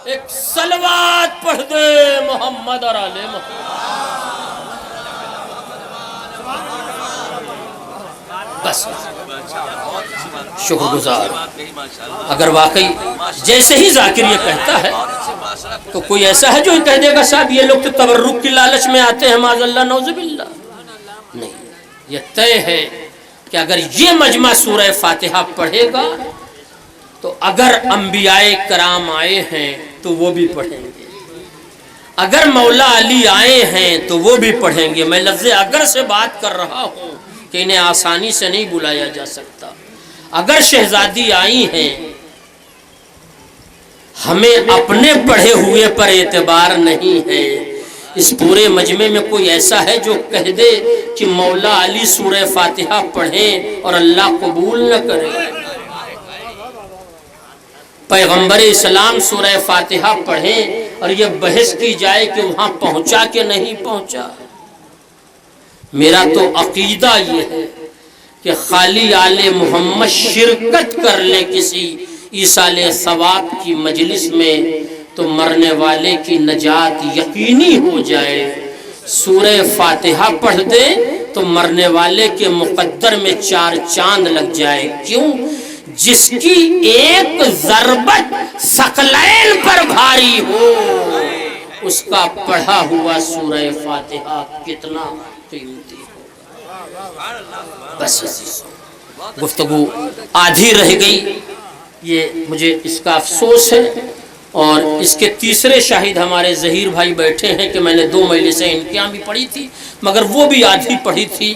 ایک صلوات پڑھ دے محمد اور آل محمد. بس شکر گزار. اگر واقعی جیسے ہی ذاکر یہ کہتا ہے تو کوئی ایسا ہے جو کہہ دے گا صاحب یہ لوگ تو تبرک کی لالچ میں آتے ہیں، معاذ اللہ نعوذ باللہ. نہیں، یہ طے ہے کہ اگر یہ مجمع سورہ فاتحہ پڑھے گا تو اگر انبیاء کرام آئے ہیں تو وہ بھی پڑھیں گے، اگر مولا علی آئے ہیں تو وہ بھی پڑھیں گے۔ میں لفظ اگر سے بات کر رہا ہوں کہ انہیں آسانی سے نہیں بلایا جا سکتا۔ اگر شہزادی آئی ہیں، ہمیں اپنے پڑھے ہوئے پر اعتبار نہیں ہے۔ اس پورے مجمع میں کوئی ایسا ہے جو کہہ دے کہ مولا علی سورہ فاتحہ پڑھیں اور اللہ قبول نہ کرے؟ پیغمبر اسلام سورہ فاتحہ پڑھیں اور یہ بحث کی جائے کہ وہاں پہنچا کہ نہیں پہنچا؟ میرا تو عقیدہ یہ ہے کہ خالی آل محمد شرکت کر لے کسی ایصال ثواب کی مجلس میں تو مرنے والے کی نجات یقینی ہو جائے۔ سورہ فاتحہ پڑھ دے تو مرنے والے کے مقدر میں 4 چاند لگ جائے۔ کیوں؟ جس کی ایک ضربت ثقلین پر بھاری ہو، اس کا پڑھا ہوا سورہ فاتحہ کتنا قیمتی ہوگا۔ بس گفتگو آدھی رہ گئی، یہ مجھے اس کا افسوس ہے، اور اس کے تیسرے شاہد ہمارے ظہیر بھائی بیٹھے ہیں کہ میں نے 2 مجلسیں ان کے یہاں بھی پڑھی تھی، مگر وہ بھی آدھی پڑھی تھی۔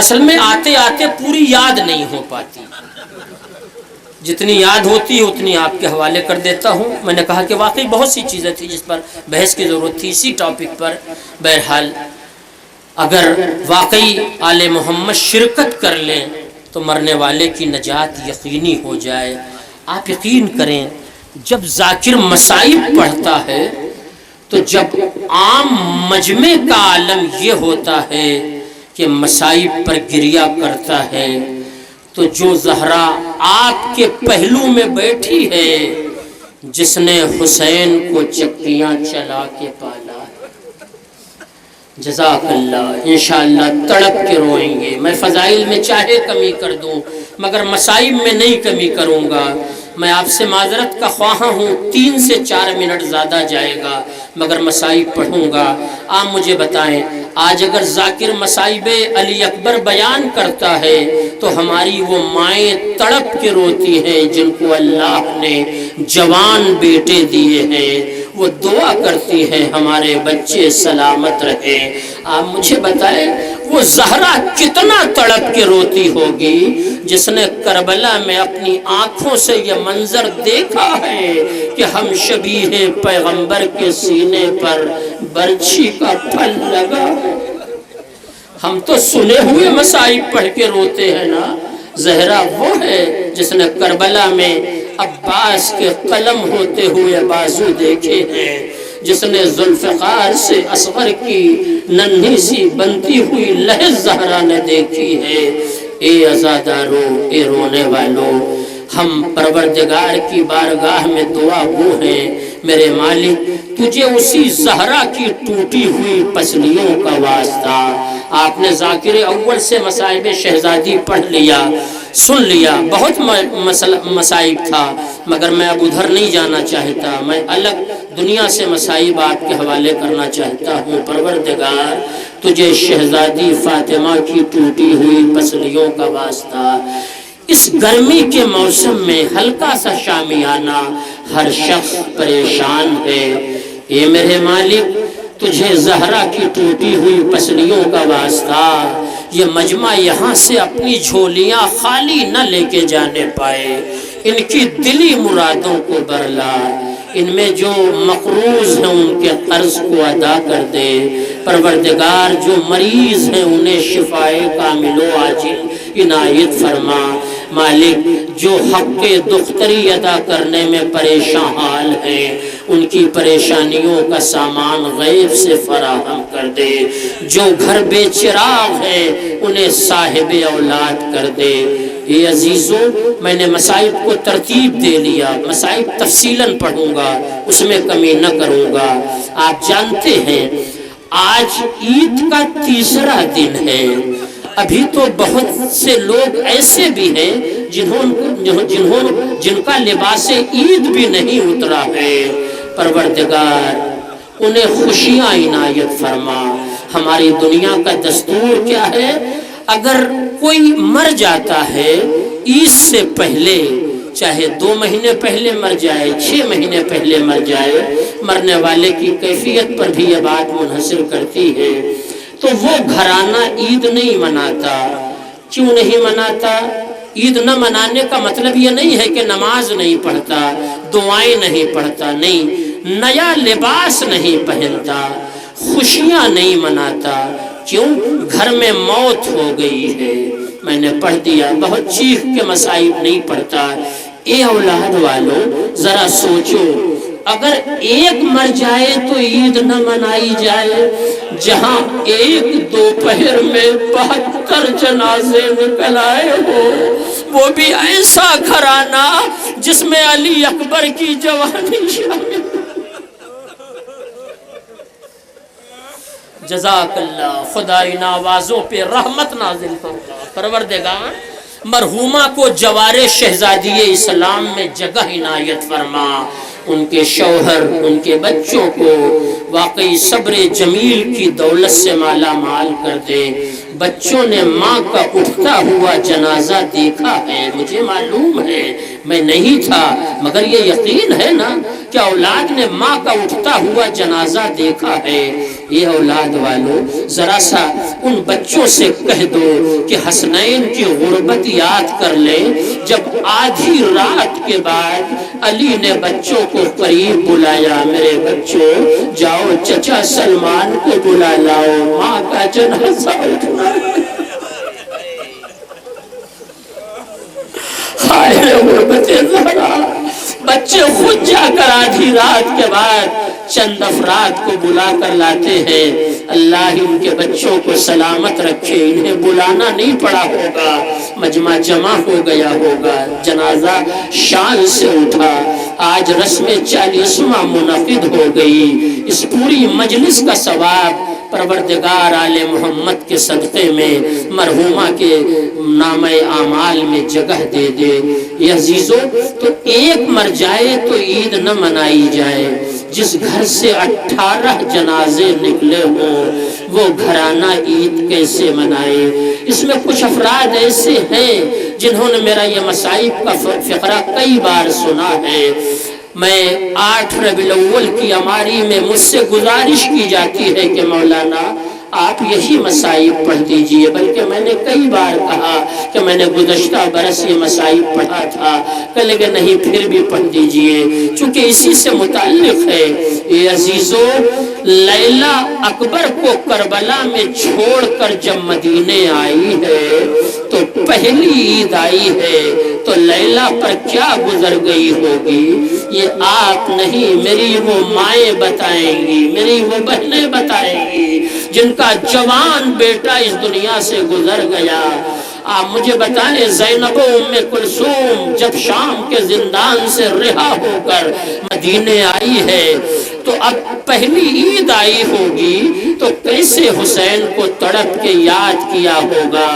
اصل میں آتے آتے پوری یاد نہیں ہو پاتی، جتنی یاد ہوتی ہے اتنی آپ کے حوالے کر دیتا ہوں۔ میں نے کہا کہ واقعی بہت سی چیزیں تھیں جس پر بحث کی ضرورت تھی اسی ٹاپک پر۔ بہرحال اگر واقعی آل محمد شرکت کر لیں تو مرنے والے کی نجات یقینی ہو جائے۔ آپ یقین کریں، جب ذاکر مصائب پڑھتا ہے تو جب عام مجمع کا عالم یہ ہوتا ہے کہ مصائب پر گریہ کرتا ہے، تو جو زہرا آپ کے پہلو میں بیٹھی ہے، جس نے حسین کو چکیاں چلا کے پالا، جزاک اللہ، انشاءاللہ تڑپ کے روئیں گے۔ میں فضائل میں چاہے کمی کر دوں مگر مصائب میں نہیں کمی کروں گا۔ میں آپ سے معذرت کا خواہاں ہوں، 3 سے 4 منٹ زیادہ جائے گا مگر مصائب پڑھوں گا۔ آپ مجھے بتائیں، آج اگر ذاکر مصائب علی اکبر بیان کرتا ہے تو ہماری وہ مائیں تڑپ کے روتی ہیں جن کو اللہ نے جوان بیٹے دیے ہیں، وہ دعا کرتی ہیں ہمارے بچے سلامت رہے۔ آپ مجھے بتائیں وہ زہرا کتنا تڑپ کے روتی ہوگی جس نے کربلا میں اپنی آنکھوں سے یہ منظر دیکھا ہے کہ ہم شبیہ پیغمبر کے سینے پر برچھی کا پھل لگا ہے۔ ہم تو سنے ہوئے مصائب پڑھ کے روتے ہیں نا، زہرا وہ ہے جس نے کربلا میں عباس کے قلم ہوتے ہوئے بازو دیکھے ہیں، جس نے ذوالفقار سے اصغر کی ننھی سی بنتی ہوئی لہر زہرا نے دیکھی ہے۔ اے عزادارو، اے رونے والو، ہم پروردگار کی بارگاہ میں دعا گو ہیں، میرے مالک تجھے اسی زہرا کی ٹوٹی ہوئی پسلیوں کا واسطہ۔ آپ نے ذاکر اول سے مصائب شہزادی پڑھ لیا، سن لیا، بہت مصائب تھا مگر میں اب ادھر نہیں جانا چاہتا، میں الگ دنیا سے مصائب آپ کے حوالے کرنا چاہتا ہوں۔ پروردگار تجھے شہزادی فاطمہ کی ٹوٹی ہوئی پسلیوں کا واسطہ۔ اس گرمی کے موسم میں ہلکا سا شامیانہ، ہر شخص پریشان ہے، اے میرے مالک تجھے زہرا کی ٹوٹی ہوئی پسلیوں کا واسطہ، یہ مجمع یہاں سے اپنی جھولیاں خالی نہ لے کے جانے پائے، ان کی دلی مرادوں کو برلا، ان میں جو مقروض ہیں ان کے قرض کو ادا کر دے۔ پروردگار جو مریض ہیں انہیں شفائے کامل و عاجل عنایت فرما۔ مالک جو حق دختری ادا کرنے میں پریشان حال ہیں ان کی پریشانیوں کا سامان غیب سے فراہم کر دے، جو گھر بے چراغ ہے انہیں صاحب اولاد کر دے۔ اے عزیزو، میں نے مصائب کو ترتیب دے لیا، مصائب تفصیلاً پڑھوں گا، اس میں کمی نہ کروں گا۔ آپ جانتے ہیں آج عید کا 3را دن ہے، ابھی تو بہت سے لوگ ایسے بھی ہیں جن کا لباس عید بھی نہیں اترا ہے۔ پروردگار انہیں خوشیاں عنایت فرما۔ ہماری دنیا کا دستور کیا ہے، اگر کوئی مر جاتا ہے عید سے پہلے چاہے 2 مہینے پہلے مر جائے، 6 مہینے پہلے مر جائے، مرنے والے کی کیفیت پر بھی یہ بات منحصر کرتی ہے۔ تو وہ گھرانہ عید نہیں مناتا۔ کیوں نہیں مناتا؟ عید نہ منانے کا مطلب یہ نہیں ہے کہ نماز نہیں پڑھتا، دعائیں نہیں پڑھتا، نہیں، نیا لباس نہیں پہنتا، خوشیاں نہیں مناتا۔ کیوں؟ گھر میں موت ہو گئی ہے۔ میں نے پڑھ دیا، بہت چیخ کے مصائب نہیں پڑھتا۔ اے اولاد والوں، ذرا سوچو، اگر ایک مر جائے تو عید نہ منائی جائے، جہاں ایک دوپہر میں 72 جنازے نکل آئے ہو، وہ بھی ایسا گھرانہ جس میں علی اکبر کی جوانی شامل۔ جزاک اللہ، خدا ان آوازوں پہ رحمت نازل فرما۔ پروردگار مرحومہ کو جوار شہزادی اسلام میں جگہ عنایت فرما، ان کے شوہر، ان کے بچوں کو واقعی صبر جمیل کی دولت سے مالا مال کر دے۔ بچوں نے ماں کا اٹھتا ہوا جنازہ دیکھا ہے، مجھے معلوم ہے، میں نہیں تھا، مگر یہ یقین ہے نا کہ اولاد نے ماں کا اٹھتا ہوا جنازہ دیکھا ہے۔ یہ اولاد والوں، ذرا سا ان بچوں سے کہہ دو کہ حسنین کی غربت یاد کر لیں، جب آدھی رات کے بعد علی نے بچوں کو قریب بلایا، میرے بچوں جاؤ چچا سلمان کو بلا لاؤ، ماں کا جنازہ اٹھنا۔ ہائے غربت زہرا، بچے خود جا کر آدھی رات کے بعد چند افراد کو بلا کر لاتے ہیں۔ اللہ ان کے بچوں کو سلامت رکھے، انہیں بلانا نہیں پڑا ہوگا، مجمع جمع ہو گیا ہوگا، جنازہ شان سے اٹھا۔ آج رسم 40واں منعقد ہو گئی، اس پوری مجلس کا ثواب پروردگار آل محمد کے صدقے میں مرحومہ کے نامہ اعمال میں جگہ دے دے۔ یہ عزیزو، تو ایک مر جائے تو عید نہ منائی جائے، جس گھر سے 18 جنازے نکلے ہوں وہ گھرانہ عید کیسے منائے؟ اس میں کچھ افراد ایسے ہیں جنہوں نے میرا یہ مصائب کا فقرہ کئی بار سنا ہے۔ میں 8 ربیع الاول کی اماری میں مجھ سے گزارش کی جاتی ہے کہ مولانا آپ یہی مصائب پڑھ دیجئے، بلکہ میں نے کئی بار کہا کہ میں نے گزشتہ برس یہ مصائب پڑھا تھا، کہنے کہ نہیں پھر بھی پڑھ دیجئے، چونکہ اسی سے متعلق ہے۔ اے عزیزو، لیلہ اکبر کو کربلا میں چھوڑ کر جب مدینے آئی ہے تو پہلی عید آئی ہے، تو لیلہ پر کیا گزر گئی ہوگی یہ آپ نہیں، میری وہ مائیں بتائیں گی، میری وہ بہنیں بتائیں گی جن کا جوان بیٹا اس دنیا سے گزر گیا۔ آپ مجھے بتائیں، زینب ام کلثوم جب شام کے زندان سے رہا ہو کر مدینے آئی ہے تو اب پہلی عید آئی ہوگی تو کیسے حسین کو تڑپ کے یاد کیا ہوگا،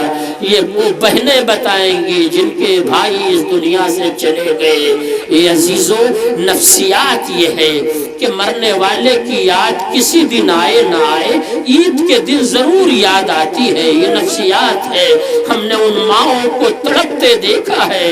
یہ وہ بہنیں بتائیں گی جن کے بھائی اس دنیا سے چلے گئے۔ یہ عزیزو، نفسیات یہ ہے کہ مرنے والے کی یاد کسی دن آئے نہ آئے، عید کے دن ضرور یاد آتی ہے، یہ نفسیات ہے۔ ہم نے ان ماؤں کو تڑپتے دیکھا ہے،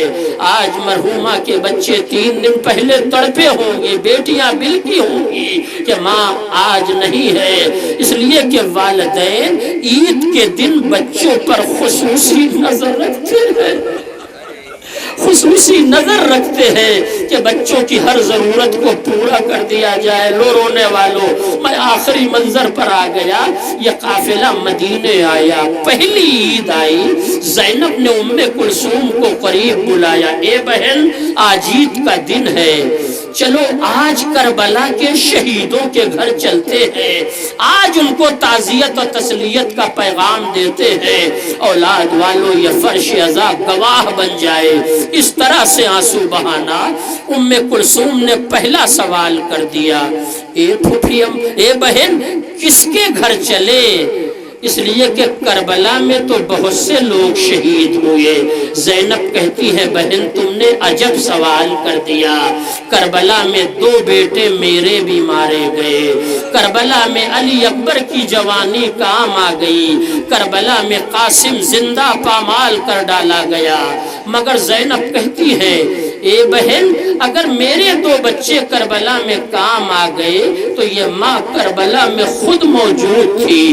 آج مرحومہ کے بچے 3 دن پہلے تڑپے ہوں گے، بیٹیاں بلکی ہوں گی کہ ماں آج نہیں ہے، اس لیے کہ والدین عید کے دن بچوں پر خصوصی نظر رکھتے ہیں، خصوصی نظر رکھتے ہیں کہ بچوں کی ہر ضرورت کو پورا کر دیا جائے۔ لو رونے والوں، میں آخری منظر پر آ گیا، یہ قافلہ مدینے آیا، پہلی عید آئی، زینب نے ام کلثوم کو قریب بلایا، اے بہن آج عید کا دن ہے، چلو آج کربلا کے شہیدوں کے گھر چلتے ہیں، آج ان کو تعزیت و تسلیت کا پیغام دیتے ہیں، اولاد والوں یہ فرش عزا گواہ بن جائے۔ اس طرح سے آنسو بہانا، ام کلثوم نے پہلا سوال کر دیا، اے پھوپھیم، اے بہن کس کے گھر چلے؟ اس لیے کہ کربلا میں تو بہت سے لوگ شہید ہوئے۔ زینب کہتی ہے بہن تم نے عجب سوال کر دیا، کربلا میں 2 بیٹے میرے بھی مارے گئے، کربلا میں علی اکبر کی جوانی کام آ گئی، کربلا میں قاسم زندہ پامال کر ڈالا گیا، مگر زینب کہتی ہے اے بہن اگر میرے 2 بچے کربلا میں کام آ گئے تو یہ ماں کربلا میں خود موجود تھی،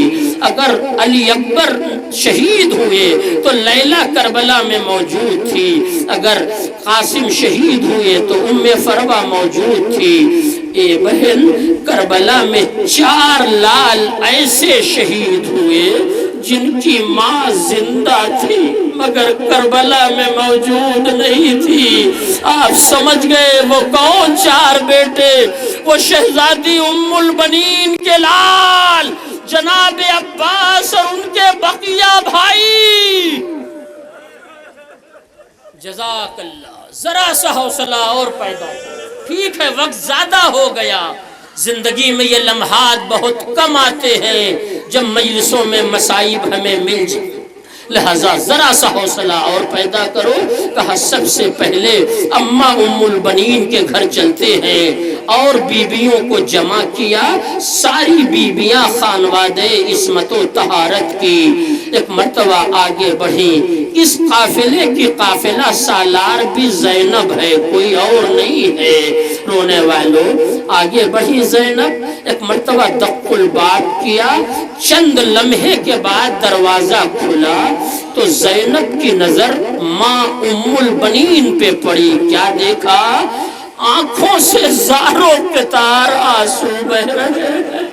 اگر علی اکبر شہید ہوئے تو لیلا کربلا میں موجود تھی، اگر قاسم شہید ہوئے تو ام فروا موجود تھی۔ اے بہن کربلا میں 4 لال ایسے شہید ہوئے جن کی ماں زندہ تھی مگر کربلا میں موجود نہیں تھی۔ آپ سمجھ گئے وہ کون 4 بیٹے؟ وہ شہزادی ام البنین کے لال جناب عباس اور ان کے بقیہ بھائی۔ جزاک اللہ، ذرا سا حوصلہ اور پیدا کرو۔ ٹھیک ہے وقت زیادہ ہو گیا، زندگی میں یہ لمحات بہت کم آتے ہیں جب مجلسوں میں مصائب ہمیں مل جائیں، لہذا ذرا سا حوصلہ اور پیدا کرو۔ کہا سب سے پہلے اماں ام البنین کے گھر چلتے ہیں اور بیویوں کو جمع کیا، ساری بیویاں خانوادے عصمت و طہارت کی۔ ایک مرتبہ آگے بڑھی، اس قافلے کی قافلہ سالار بھی زینب ہے، کوئی اور نہیں ہے۔ رونے والوں آگے بڑھی زینب، ایک مرتبہ دق الباب کیا، چند لمحے کے بعد دروازہ کھلا تو زینب کی نظر ماں ام البنین پہ پڑی۔ کیا دیکھا؟ آنکھوں سے زاروں قطار آنسو بہ رہے ہیں،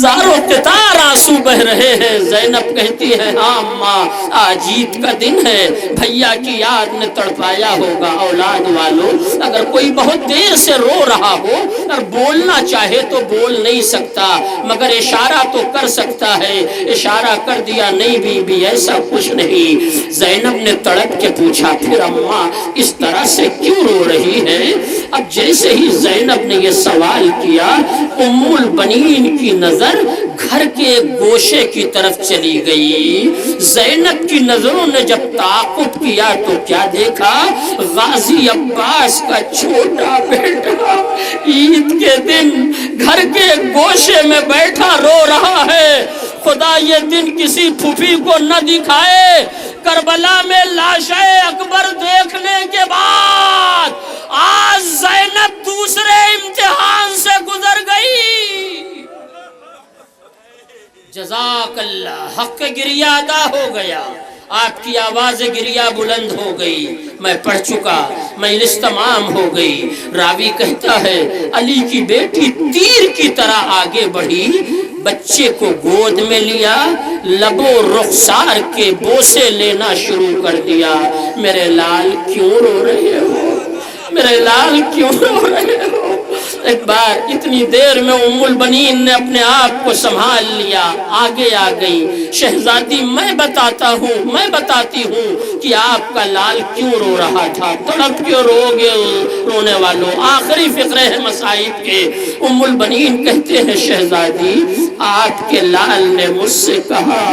زاروں قطار آنسو بہ رہے ہیں۔ زینب کہتی ہے ہاں ماں آج عید کا دن ہے، بھیا کی یاد نے تڑپایا ہوگا۔ اولاد والوں اگر کوئی بہت دیر سے رو رہا ہو اور بولنا چاہے تو بول نہیں سکتا مگر اشارہ تو کر سکتا ہے، اشارہ کر دیا نہیں بی بی ایسا کچھ نہیں۔ زینب نے تڑپ کے پوچھا پھر اماں اس طرح سے کیوں رو رہی ہے؟ اب جیسے ہی زینب نے یہ سوال کیا ام البنین کی نظر گھر کے گوشے کی طرف چلی گئی۔ زینب کی نظروں نے جب تعاقب کیا تو کیا دیکھا؟ غازی عباس کا چھوٹا بیٹا عید کے دن گھر کے گوشے میں بیٹھا رو رہا ہے۔ خدا یہ دن کسی پھوپھی کو نہ دکھائے۔ کربلا میں لاش اکبر دیکھنے کے بعد آج زینب دوسرے امتحان سے گزر گئی۔ جزاک اللہ، حق گریہ ادا ہو گیا، آپ کی آواز گریہ بلند ہو گئی۔ میں پڑھ چکا، مجلس تمام ہو گئی۔ راوی کہتا ہے علی کی بیٹی تیر کی طرح آگے بڑھی، بچے کو گود میں لیا، لب و رخسار کے بوسے لینا شروع کر دیا۔ میرے لال کیوں رو رہے ہو؟ میرے لال کیوں رو رہے ہو؟ ایک بار اتنی دیر میں ام البنین نے اپنے آپ کو سنبھال لیا، آگے آ گئی۔ شہزادی میں بتاتا ہوں، میں بتاتی ہوں کہ آپ کا لال کیوں رو رہا تھا، تڑپ کیوں رو گے؟ رونے والوں آخری فقرے ہے مصائب کے۔ ام البنین کہتے ہیں شہزادی آپ کے لال نے مجھ سے کہا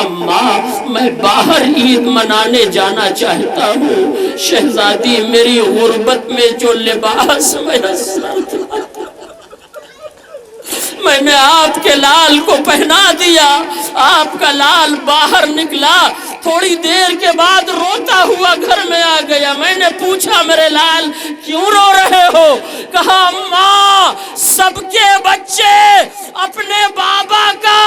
اماں میں باہر عید منانے جانا چاہتا ہوں۔ شہزادی میری غربت میں جو لباس میسر تھا میں نے آپ کے لال کو پہنا دیا۔ آپ کا لال باہر نکلا، تھوڑی دیر کے بعد روتا ہوا گھر میں آ گیا۔ میں نے پوچھا میرے لال کیوں رو رہے ہو؟ کہا اماں سب کے بچے اپنے بابا کا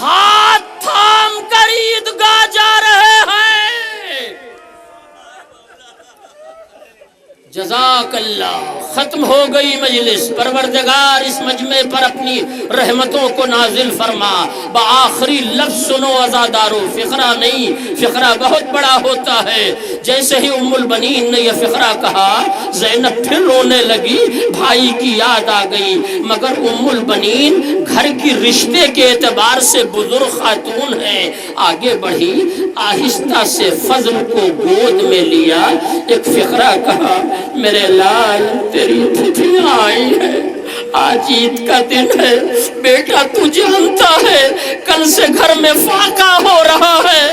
ہاتھ تھام کر عیدگاہ جا رہے ہیں۔ جزاک اللہ، ختم ہو گئی مجلس۔ پروردگار اس مجمع پر اپنی رحمتوں کو نازل فرما۔ بآخری لفظ سنو عزادارو، فقرہ نہیں، فقرہ بہت بڑا ہوتا ہے۔ جیسے ہی ام البنین نے یہ فقرہ کہا زینب پھر رونے لگی، بھائی کی یاد آ گئی، مگر ام البنین گھر کی رشتے کے اعتبار سے بزرگ خاتون ہے۔ آگے بڑھی، آہستہ سے فضل کو گود میں لیا، ایک فقرہ کہا میرے لال تیری پھوپھیاں آئی ہے، آج عید کا دن ہے، بیٹا تو جانتا ہے کل سے گھر میں فاقہ ہو رہا ہے،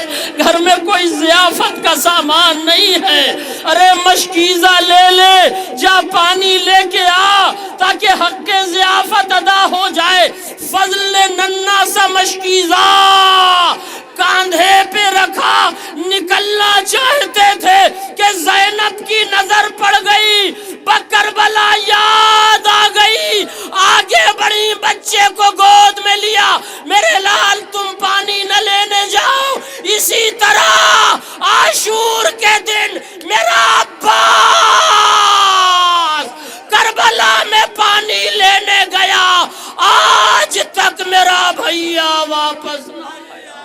گھر میں کوئی ضیافت کا سامان نہیں ہے۔ ارے مشکیزہ لے لے، جا پانی لے کے آ تاکہ حق ضیافت ادا ہو جائے۔ فضل نے ننا سا مشکیزہ کاندھے پہ رکھا نکلنا چاہتے تھے کہ زینب کی نظر پڑ گئی، کربلا یاد آ گئی، آگے بڑھی، بچے کو گود میں لیا، میرے لال تم پانی نہ لینے جاؤ، اسی طرح عاشور کے دن میرا عباس کربلا میں پانی لینے گیا، آج تک میرا بھیا واپس نہ آیا۔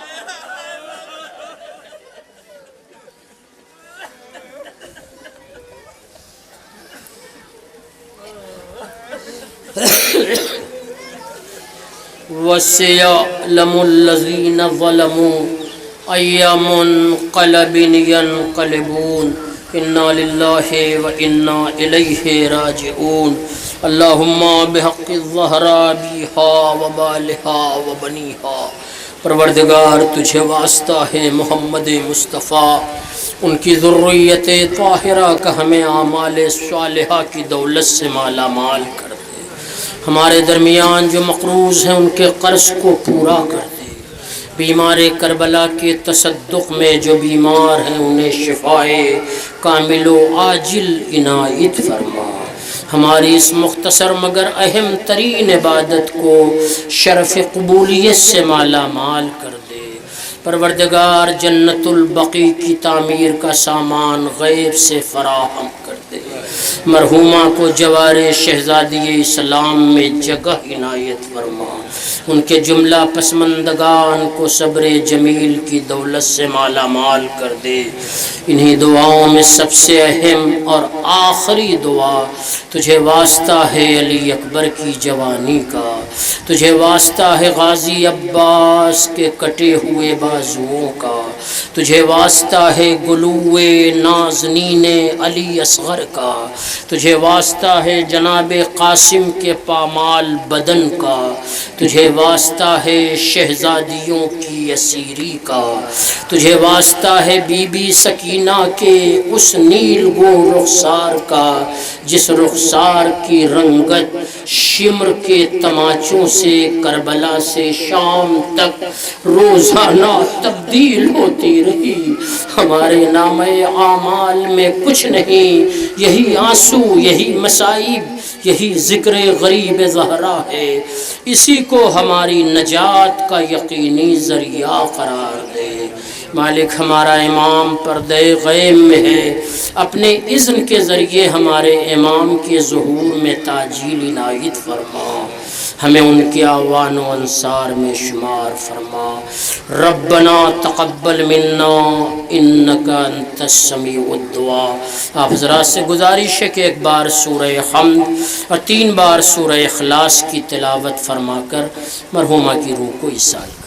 وَسَيَعْلَمُ الَّذِينَ ظَلَمُوا أَيَّ مُنقَلَبٍ يَنقَلِبُونَ إِنَّا لِلَّهِ وَإِنَّا إِلَيْهِ رَاجِعُونَ اللہم بحق الزہراء بیہا وبالہا وبنیہا، پروردگار تجھے واسطہ ہے محمد مصطفیٰ، ان کی ذریت طاہرہ کا ہمیں اعمال صالحہ کی دولت سے مالا مال کر دے، ہمارے درمیان جو مقروض ہیں ان کے قرض کو پورا کر دے، بیمار کربلا کے تصدق میں جو بیمار ہیں انہیں شفائے کامل و عاجل عنایت فرما، ہماری اس مختصر مگر اہم ترین عبادت کو شرف قبولیت سے مالا مال کر دے، پروردگار جنت البقیع کی تعمیر کا سامان غیب سے فراہم کر دے، مرحومہ کو جوار شہزادی اسلام میں جگہ عنایت فرما، ان کے جملہ پسماندگان کو صبر جمیل کی دولت سے مالا مال کر دے۔ انہی دعاؤں میں سب سے اہم اور آخری دعا تجھے واسطہ ہے علی اکبر کی جوانی کا، تجھے واسطہ ہے غازی عباس کے کٹے ہوئے بازوؤں کا، تجھے واسطہ ہے گلوے نازنین علی اصغر کا، تجھے واسطہ ہے جناب قاسم کے پامال بدن کا، تجھے واسطہ ہے شہزادیوں کی اسیری کا، تجھے واسطہ ہے بی بی سکینہ کے اس نیل گو رخسار کا جس رخسار کی رنگت شمر کے تماچوں سے کربلا سے شام تک روزانہ تبدیل ہوتی رہی، ہمارے نامہ اعمال میں کچھ نہیں، یہی آنسو، یہی مصائب، یہی ذکر غریب زہرا ہے، اسی کو ہماری نجات کا یقینی ذریعہ قرار دے۔ مالک ہمارا امام پردے غیب میں ہے، اپنے اذن کے ذریعے ہمارے امام کے ظہور میں تعجیل عنایت فرما، ہمیں ان کے اعوان و انصار میں شمار فرما۔ ربنا تقبل منا انکا انت السمیع الدعاء۔ آپ حضرات سے گزارش ہے کہ ایک بار سورہ حمد اور 3 بار سورہ اخلاص کی تلاوت فرما کر مرحومہ کی روح کو ایصال کریں۔